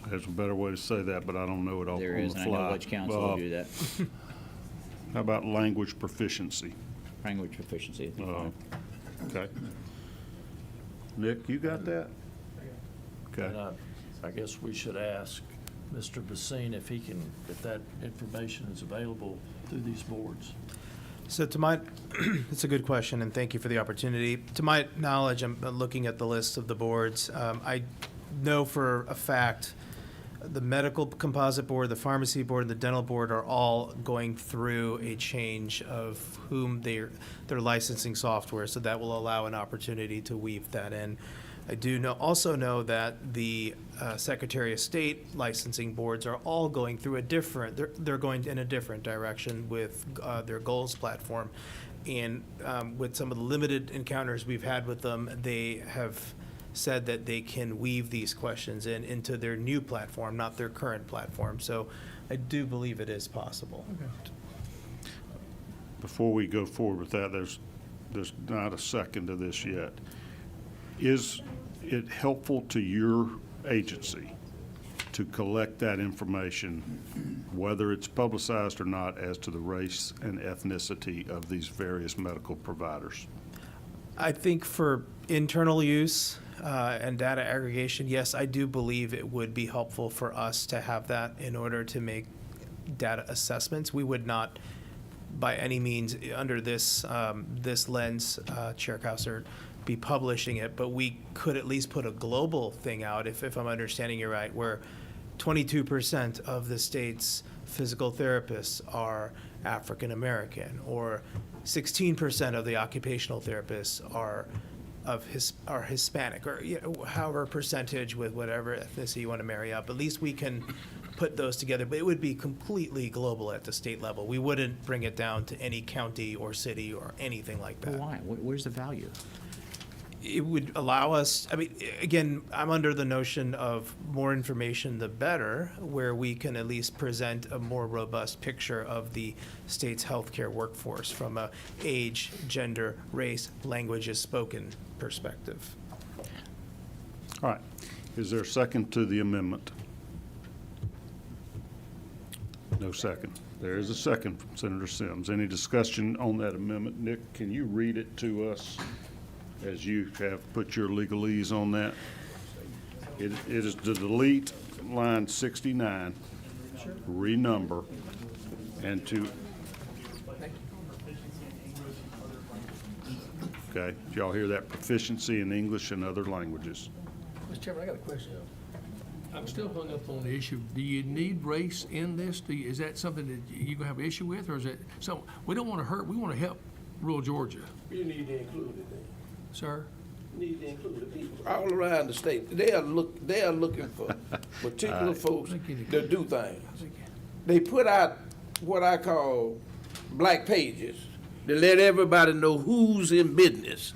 There's a better way to say that, but I don't know it all on the fly. There is, and I know Village Council will do that. How about language proficiency? Language proficiency. Okay. Nick, you got that? Okay. And I guess we should ask Mr. Basine if he can, if that information is available through these boards. So to my, it's a good question, and thank you for the opportunity. To my knowledge, I'm looking at the list of the boards. I know for a fact the medical composite board, the pharmacy board, and the dental board are all going through a change of whom their licensing software, so that will allow an opportunity to weave that in. I do also know that the Secretary of State licensing boards are all going through they're going in a different direction with their goals platform. And with some of the limited encounters we've had with them, they have said that they can weave these questions into their new platform, not their current platform. So I do believe it is possible. Before we go forward with that, there's not a second to this yet. Is it helpful to your agency to collect that information, whether it's publicized or not, as to the race and ethnicity of these various medical providers? I think for internal use and data aggregation, yes, I do believe it would be helpful for us to have that in order to make data assessments. We would not, by any means, under this this lens, Chair Cowsert, be publishing it, but we could at least put a global thing out, if I'm understanding you right, where 22% of the state's physical therapists are African American, or 16% of the occupational therapists are Hispanic, or however percentage with whatever ethnicity you want to marry up. At least we can put those together, but it would be completely global at the state level. We wouldn't bring it down to any county or city or anything like that. Why? Where's the value? It would allow us, I mean, again, I'm under the notion of more information the better, where we can at least present a more robust picture of the state's healthcare workforce from a age, gender, race, languages spoken perspective. All right. Is there a second to the amendment? No second. There is a second from Senator Sims. Any discussion on that amendment? Nick, can you read it to us as you have put your legalese on that? It is to delete line 69, renumber, and to... Okay, did y'all hear that? Proficiency in English and other languages. Mr. Chairman, I got a question. I'm still hung up on the issue. Do you need race in this? Is that something that you're gonna have an issue with, or is it so? We don't want to hurt. We want to help rural Georgia. You need to include it then. Sir? You need to include the people all around the state. They are looking for particular folks that do things. They put out what I call black pages to let everybody know who's in business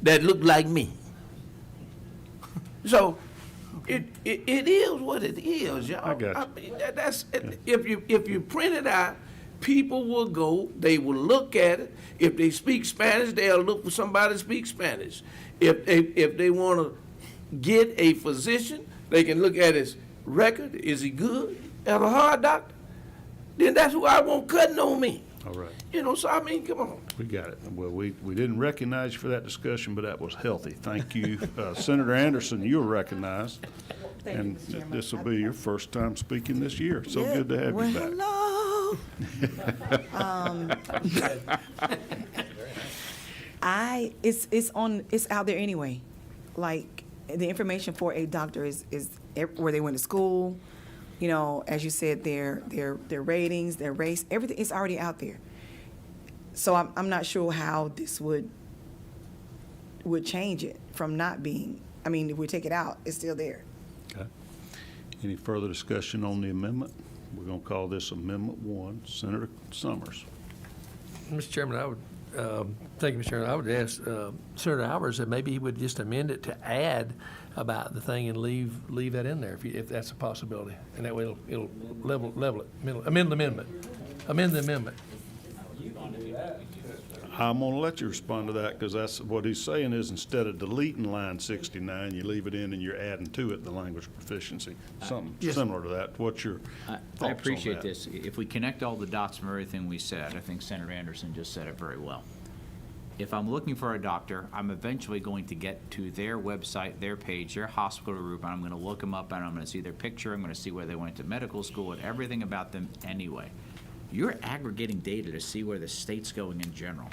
that look like me. So it is what it is, y'all. I got you. I mean, that's if you print it out, people will go, they will look at it. If they speak Spanish, they'll look for somebody to speak Spanish. If they want to get a physician, they can look at his record. Is he good? Have a heart doctor? Then that's who I want cutting on me. All right. So I mean, come on. We got it. Well, we didn't recognize you for that discussion, but that was healthy. Thank you. Senator Anderson, you were recognized. And this will be your first time speaking this year. So good to have you back. Hello. It's out there anyway. Like, the information for a doctor is where they went to school, as you said, their ratings, their race, everything is already out there. So I'm not sure how this would change it from not being. I mean, if we take it out, it's still there. Okay. Any further discussion on the amendment? We're going to call this Amendment 1. Senator Summers. Mr. Chairman, Thank you, Mr. Chairman. I would ask Senator Albers that maybe he would just amend it to add about the thing and leave that in there if that's a possibility. And that way it'll level it, amend the amendment. Amend the amendment. I'm gonna let you respond to that, because that's, what he's saying is instead of deleting line 69, you leave it in and you're adding to it the language proficiency. Something similar to that. What's your thoughts I on appreciate that? this. If we connect all the dots from everything we said, I think Senator Anderson just said it very well. If I'm looking for a doctor, I'm eventually going to get to their website, their page, their hospital group, and I'm going to look them up, and I'm going to see their picture, I'm going to see where they went to medical school, and everything about them anyway. You're aggregating data to see where the state's going in general.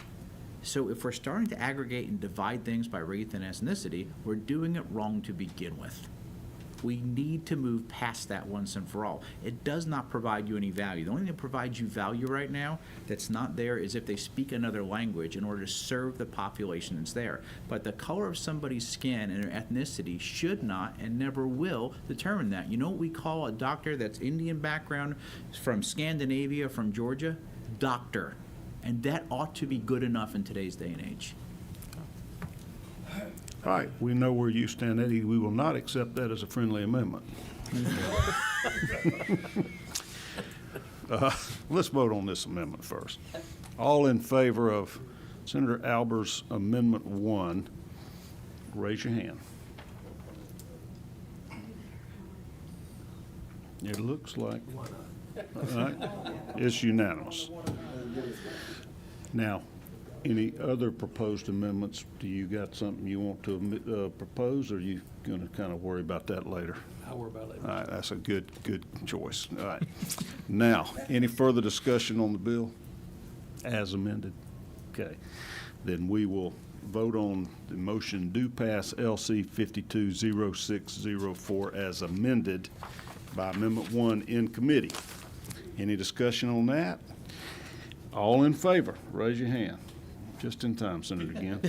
So if we're starting to aggregate and divide things by race and ethnicity, we're doing it wrong to begin with. We need to move past that once and for all. It does not provide you any value. The only thing that provides you value right now that's not there is if they speak another language in order to serve the population that's there. But the color of somebody's skin and their ethnicity should not and never will determine that. You know what we call a doctor that's Indian background, from Scandinavia, from Georgia? Doctor. And that ought to be good enough in today's day and age. All right, we know where you stand, Eddie. We will not accept that as a friendly amendment. Let's vote on this amendment first. All in favor of Senator Albers' Amendment 1, raise your hand. It looks like, all right, it's unanimous. Now, any other proposed amendments? Do you got something you want to propose, or are you going to kind of worry about that later? I'll worry about it later. All right, that's a good choice. All right. Now, any further discussion on the bill as amended? Okay. Then we will vote on the motion do pass LC 520604 as amended by Amendment 1 in committee. Any discussion on that? All in favor, raise your hand. Just in time, Senator Ginn.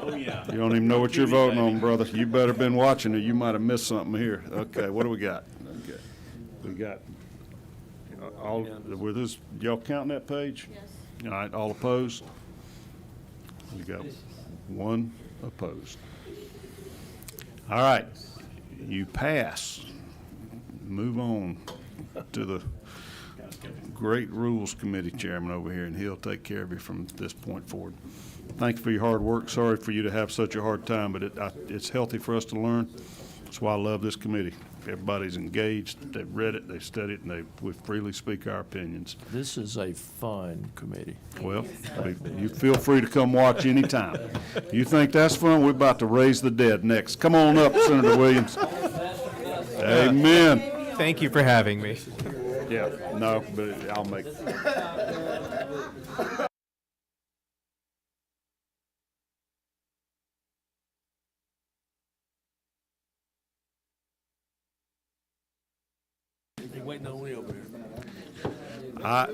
Oh, yeah. You don't even know what you're voting on, brother. You better been watching, or you might have missed something here. Okay, what do we got? Okay, we got all, with this, y'all counting that page? Yes. All right, all opposed? We got one opposed. All right, you pass. Move on to the great Rules Committee Chairman over here, and he'll take care of you from this point forward. Thank you for your hard work. Sorry for you to have such a hard time, but it's healthy for us to learn. That's why I love this committee. Everybody's engaged, they've read it, they've studied it, and we freely speak our opinions. This is a fun committee. Well, you feel free to come watch anytime. You think that's fun? We're about to raise the dead next. Come on up, Senator Williams. Amen. Thank you for having me. Yeah, no, but I'll make. They waiting on me over here. I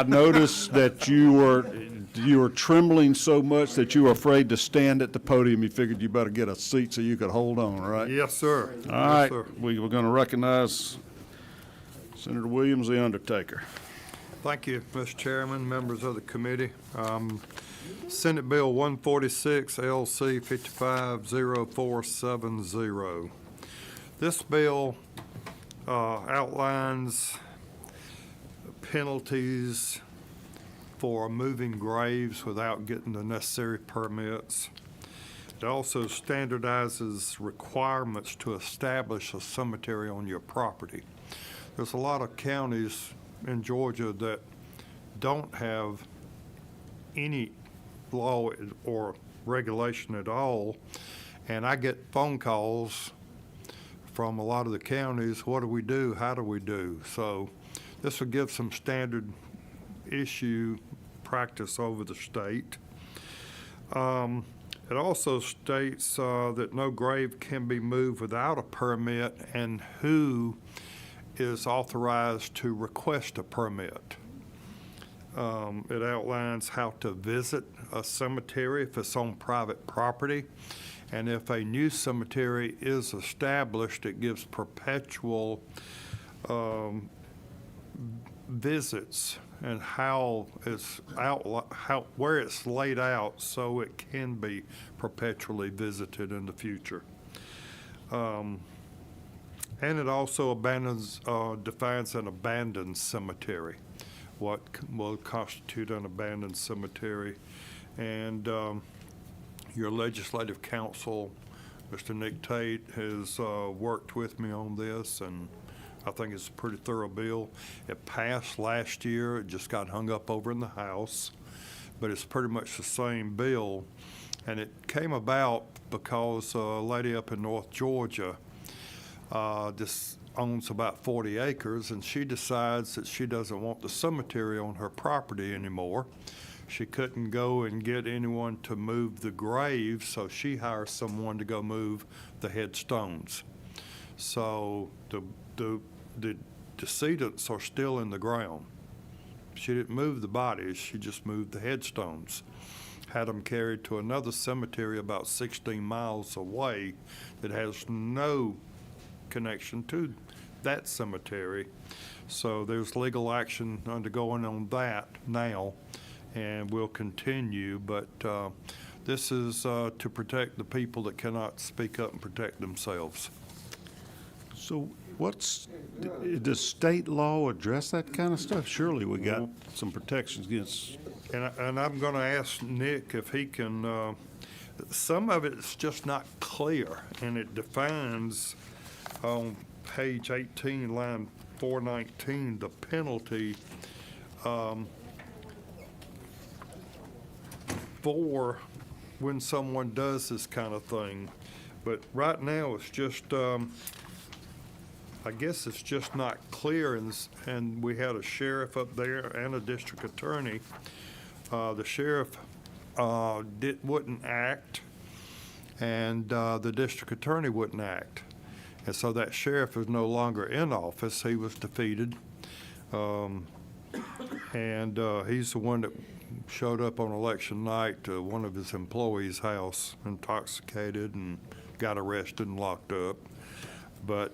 noticed that you were trembling so much that you were afraid to stand at the podium. You figured you better get a seat so you could hold on, right? Yes, sir. All right, we were going to recognize Senator Williams, the Undertaker. Thank you, Mr. Chairman, members of the committee. Senate Bill 146, LC 550470. This bill outlines penalties for moving graves without getting the necessary permits. It also standardizes requirements to establish a cemetery on your property. There's a lot of counties in Georgia that don't have any law or regulation at all, and I get phone calls from a lot of the counties, what do we do, how do we do? So this will give some standard issue practice over the state. It also states that no grave can be moved without a permit, and who is authorized to request a permit. It outlines how to visit a cemetery if it's on private property. And if a new cemetery is established, it gives perpetual visits and how where it's laid out so it can be perpetually visited in the future. And it also defines an abandoned cemetery, what will constitute an abandoned cemetery. And your legislative counsel, Mr. Nick Tate, has worked with me on this, and I think it's a pretty thorough bill. It passed last year. It just got hung up over in the House, but it's pretty much the same bill. And it came about because a lady up in North Georgia just owns about 40 acres, and she decides that she doesn't want the cemetery on her property anymore. She couldn't go and get anyone to move the graves, so she hires someone to go move the headstones. So the decedents are still in the ground. She didn't move the bodies, she just moved the headstones. Had them carried to another cemetery about 16 miles away that has no connection to that cemetery. So there's legal action undergoing on that now, and will continue, but this is to protect the people that cannot speak up and protect themselves. So does state law address that kind of stuff? Surely we got some protections against. And I'm going to ask Nick if he can, some of it's just not clear, and it defines on page 18, line 419, the penalty for when someone does this kind of thing. But right now, it's just, I guess it's just not clear, and we had a sheriff up there and a district attorney. The sheriff wouldn't act, and the district attorney wouldn't act. And so that sheriff is no longer in office. He was defeated. And he's the one that showed up on election night to one of his employees' house, intoxicated, and got arrested and locked up. But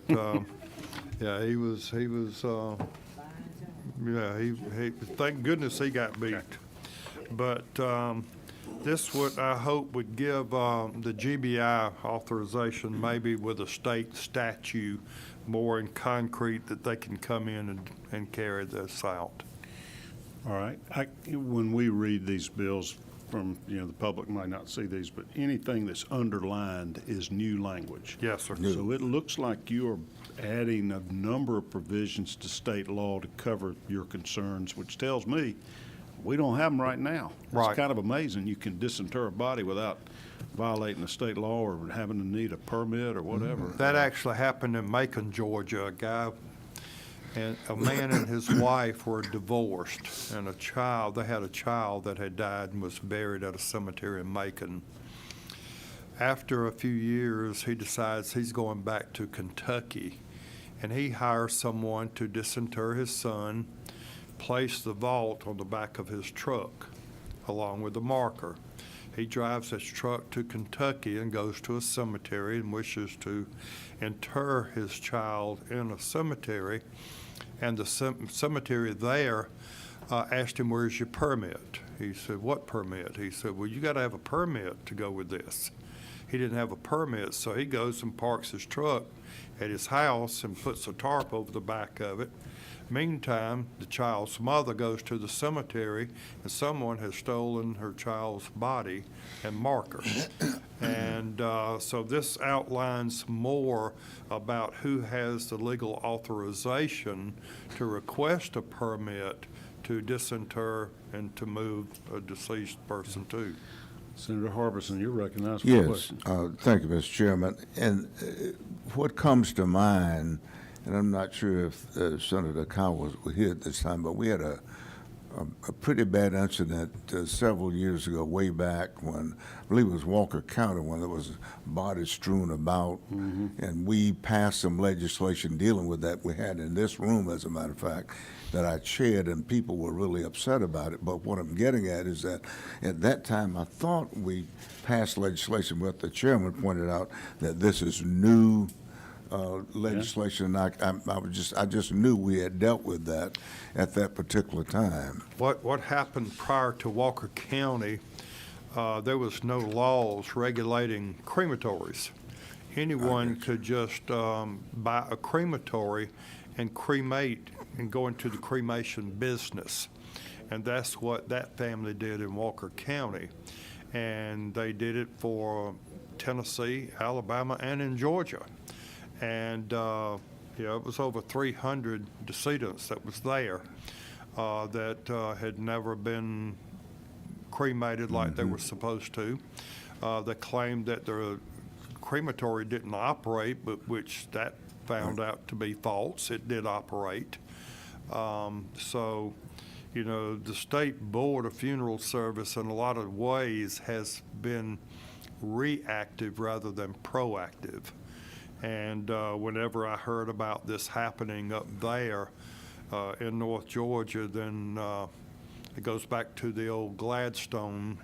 yeah, he thank goodness he got beat. But this would, I hope, would give the GBI authorization, maybe with a state statute, more in concrete, that they can come in and carry this out. All right. When we read these bills from, the public might not see these, but anything that's underlined is new language. Yes, sir. So it looks like you're adding a number of provisions to state law to cover your concerns, which tells me we don't have them right now. Right. It's kind of amazing. You can disinter a body without violating the state law or having to need a permit or whatever. That actually happened in Macon, Georgia. A man and his wife were divorced, and they had a child that had died and was buried at a cemetery in Macon. After a few years, he decides he's going back to Kentucky, and he hires someone to disinter his son, place the vault on the back of his truck, along with the marker. He drives his truck to Kentucky and goes to a cemetery and wishes to inter his child in a cemetery. And the cemetery there asked him, "Where's your permit?" He said, "What permit?" He said, "Well, you got to have a permit to go with this." He didn't have a permit, so he goes and parks his truck at his house and puts a tarp over the back of it. Meantime, the child's mother goes to the cemetery, and someone has stolen her child's body and marker. And so this outlines more about who has the legal authorization to request a permit to disinter and to move a deceased person to. Senator Harbison, you're recognized for a Yes, question. thank you, Mr. Chairman. And what comes to mind, and I'm not sure if Senator Cowell was here at this time, but we had a pretty bad incident several years ago, way back when, I believe it was Walker County, when there was bodies strewn about, and we passed some legislation dealing with that. We had in this room, as a matter of fact, that I chaired, and people were really upset about it. But what I'm getting at is that at that time, I thought we passed legislation, but the chairman pointed out that this is new legislation. I just knew we had dealt with that at that particular time. What happened prior to Walker County, there was no laws regulating crematories. Anyone could just buy a crematory and cremate and go into the cremation business. And that's what that family did in Walker County. And they did it for Tennessee, Alabama, and in Georgia. And it was over 300 decedents that was there that had never been cremated like they were supposed to. They claimed that the crematory didn't operate, but which that found out to be false. It did operate. So, the State Board of Funeral Service in a lot of ways has been reactive rather than proactive. And whenever I heard about this happening up there in North Georgia, then it goes back to the old Gladstone,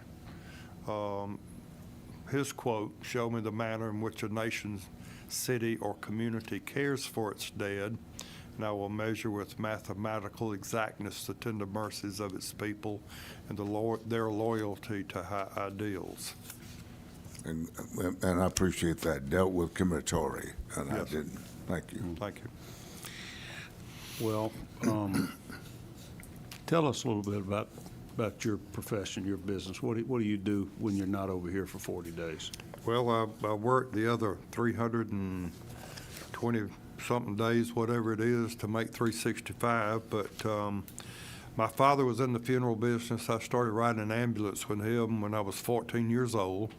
his quote, "Show me the manner in which a nation, city, or community cares for its dead, and I will measure with mathematical exactness the tender mercies of its people and their loyalty to high ideals." And I appreciate that. Dealt with crematory, and I Yes. didn't. Thank you. Thank you. Well, tell us a little bit about your profession, your business. What do you do when you're not over here for 40 days? Well, I work the other 320-something days, whatever it is, to make 365. But my father was in the funeral business. I started riding an ambulance with him when I was 14 years old.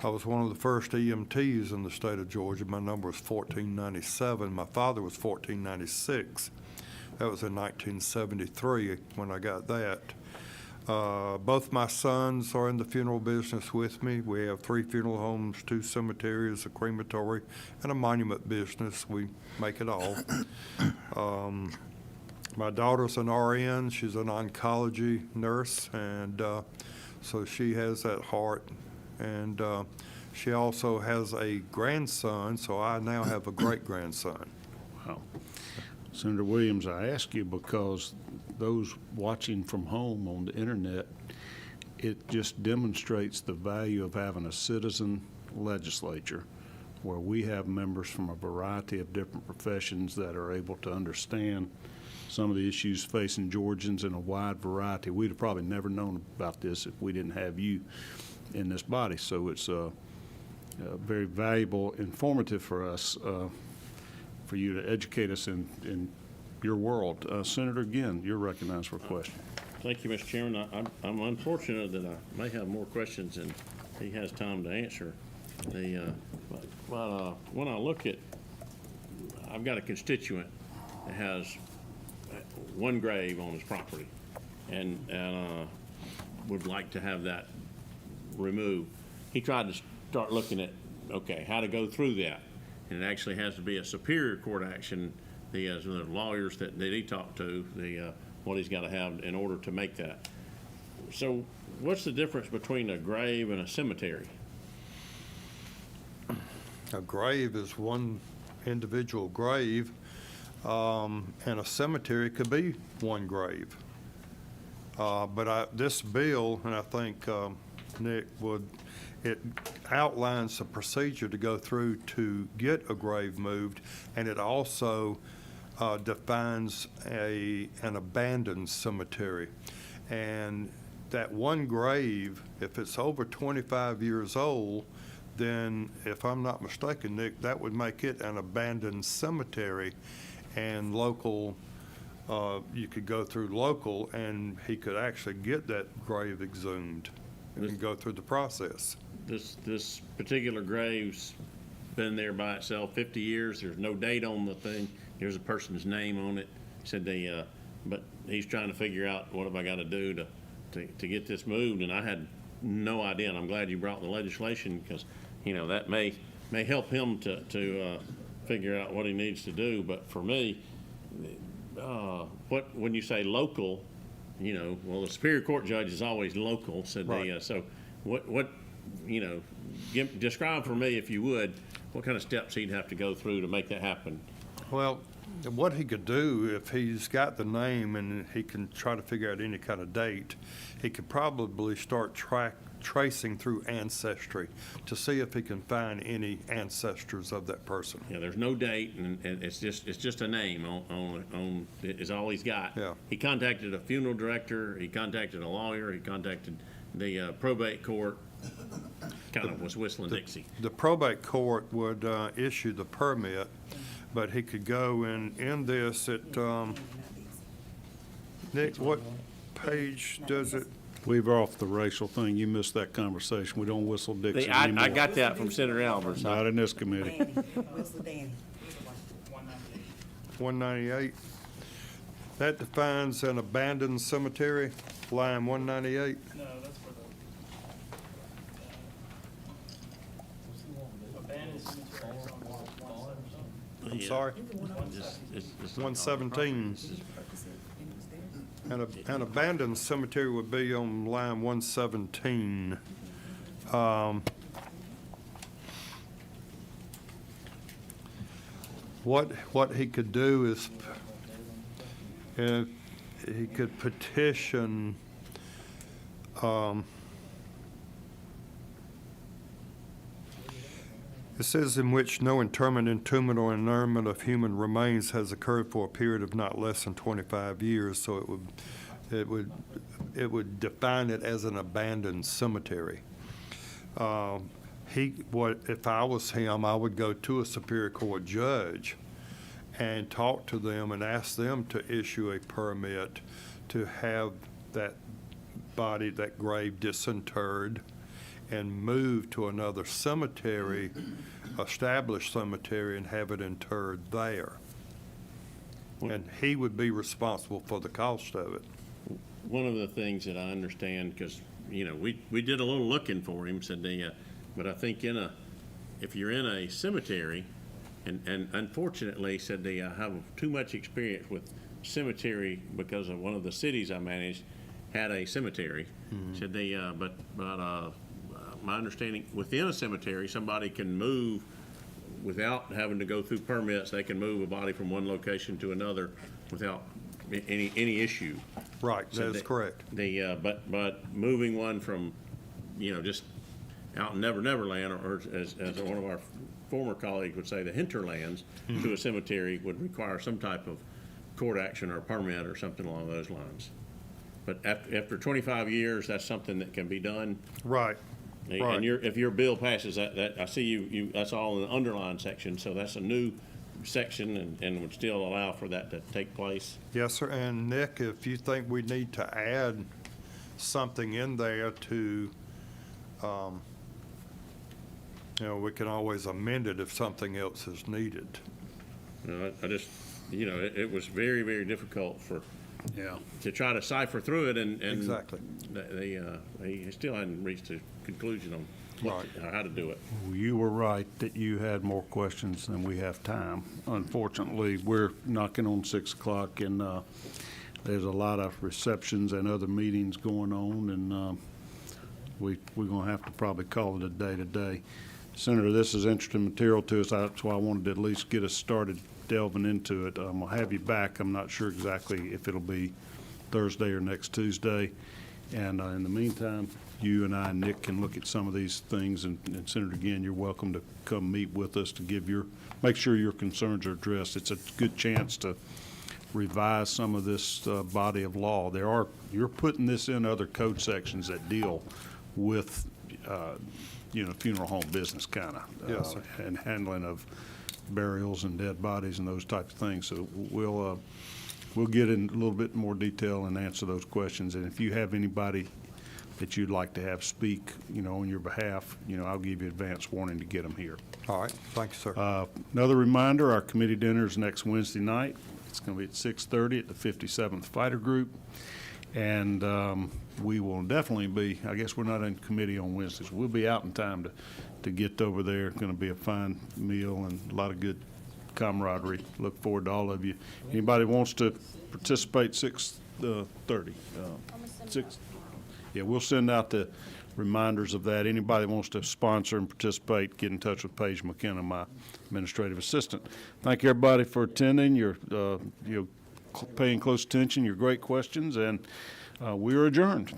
I was one of the first EMTs in the state of Georgia. My number was 1497. My father was 1496. That was in 1973 when I got that. Both my sons are in the funeral business with me. We have 3 funeral homes, 2 cemeteries, a crematory, and a monument business. We make it all. My daughter's an RN. She's an oncology nurse, and so she has that heart. And she also has a grandson, so I now have a great-grandson. Wow. Senator Williams, I ask you because those watching from home on the internet, it just demonstrates the value of having a citizen legislature where we have members from a variety of different professions that are able to understand some of the issues facing Georgians in a wide variety. We'd have probably never known about this if we didn't have you in this body. So it's very valuable, informative for us, for you to educate us in your world. Senator, again, you're recognized for a question. Thank you, Mr. Chairman. I'm unfortunate that I may have more questions than he has time to answer. When I look at, I've got a constituent that has one grave on his property and would like to have that removed. He tried to start looking at, okay, how to go through that. And it actually has to be a superior court action. The lawyers that he talked to, what he's got to have in order to make that. So what's the difference between a grave and a cemetery? A grave is one individual grave, and a cemetery could be one grave. But this bill, and I think Nick it outlines the procedure to go through to get a grave moved, and it also defines an abandoned cemetery. And that one grave, if it's over 25 years old, then if I'm not mistaken, Nick, that would make it an abandoned cemetery. And local, you could go through local and he could actually get that grave exhumed and go through the process. This particular grave's been there by itself 50 years. There's no date on the thing. There's a person's name on it. Said but he's trying to figure out what have I got to do to get this moved. And I had no idea. And I'm glad you brought the legislation because, that may help him to figure out what he needs to do. But for me, when you say local, well, the Superior Court judge is always local. Said Right. so what describe for me, if you would, what kind of steps he'd have to go through to make that happen. Well, what he could do, if he's got the name and he can try to figure out any kind of date, he could probably start tracing through Ancestry to see if he can find any ancestors of that person. Yeah, there's no date, and it's just a name on is all he's got. Yeah. He contacted a funeral director, he contacted a lawyer, he contacted the probate court, kind of was whistling Dixie. The probate court would issue the permit, but he could go in this at, Nick, what page does it? We've off the racial thing. You missed that conversation. We don't whistle Dixie anymore. I got that from Senator Albers. Not in this committee. Whistle Danny. 198. That defines an abandoned cemetery, line 198. No, that's for the abandoned cemetery. I'm sorry? It's 117. An abandoned cemetery would be on line 117. What he could do is, if he could petition, it says in which no interment, entombment, or inurnment of human remains has occurred for a period of not less than 25 years, so it would define it as an abandoned cemetery. If I was him, I would go to a Superior Court judge and talk to them and ask them to issue a permit to have that body, that grave, disinterred and moved to another cemetery, established cemetery, and have it interred there. And he would be responsible for the cost of it. one of the things that I understand, because, we did a little looking for him, said but I think if you're in a cemetery, and unfortunately, said they have too much experience with cemetery because of one of the cities I managed had a cemetery. Said but my understanding, within a cemetery, somebody can move without having to go through permits. They can move a body from one location to another without any issue. Right, So that's correct. But moving one from, just out in Never Land, or as one of our former colleagues would say, the hinterlands, to a cemetery would require some type of court action or permit or something along those lines. But after 25 years, that's something that can be done. Right. And if your bill passes, that I see you that's all in the underlined section, so that's a new section and would still allow for that to take place. Yes, sir. And Nick, if you think we need to add something in there to, we can always amend it if something else is needed. I just, it was very, very difficult to try to cipher through it, and Exactly. They still hadn't reached a conclusion on how to do it. You were right that you had more questions than we have time. Unfortunately, we're knocking on 6 o'clock, and there's a lot of receptions and other meetings going on, and we're going to have to probably call it a day today. Senator, this is interesting material to us. That's why I wanted to at least get us started delving into it. I'm going to have you back. I'm not sure exactly if it'll be Thursday or next Tuesday. And in the meantime, you and I and Nick can look at some of these things. And Senator, again, you're welcome to come meet with us to make sure your concerns are addressed. It's a good chance to revise some of this body of law. You're putting this in other code sections that deal with, funeral home business kind of. Yes, sir. And handling of burials and dead bodies and those types of things. So we'll get in a little bit more detail and answer those questions. And if you have anybody that you'd like to have speak, on your behalf, I'll give you advance warning to get them here. All right. Thank you, sir. Another reminder, our committee dinner is next Wednesday night. It's going to be at 6:30 at the 57th Fighter Group. And we will definitely be, I guess we're not in committee on Wednesdays. We'll be out in time to get over there. It's going to be a fine meal and a lot of good camaraderie. Look forward to all of you. Anybody wants to participate, 6:30? 6. Yeah, we'll send out the reminders of that. Anybody that wants to sponsor and participate, get in touch with Paige McKenna, my administrative assistant. Thank you, everybody, for attending. You're paying close attention, your great questions, and we are adjourned.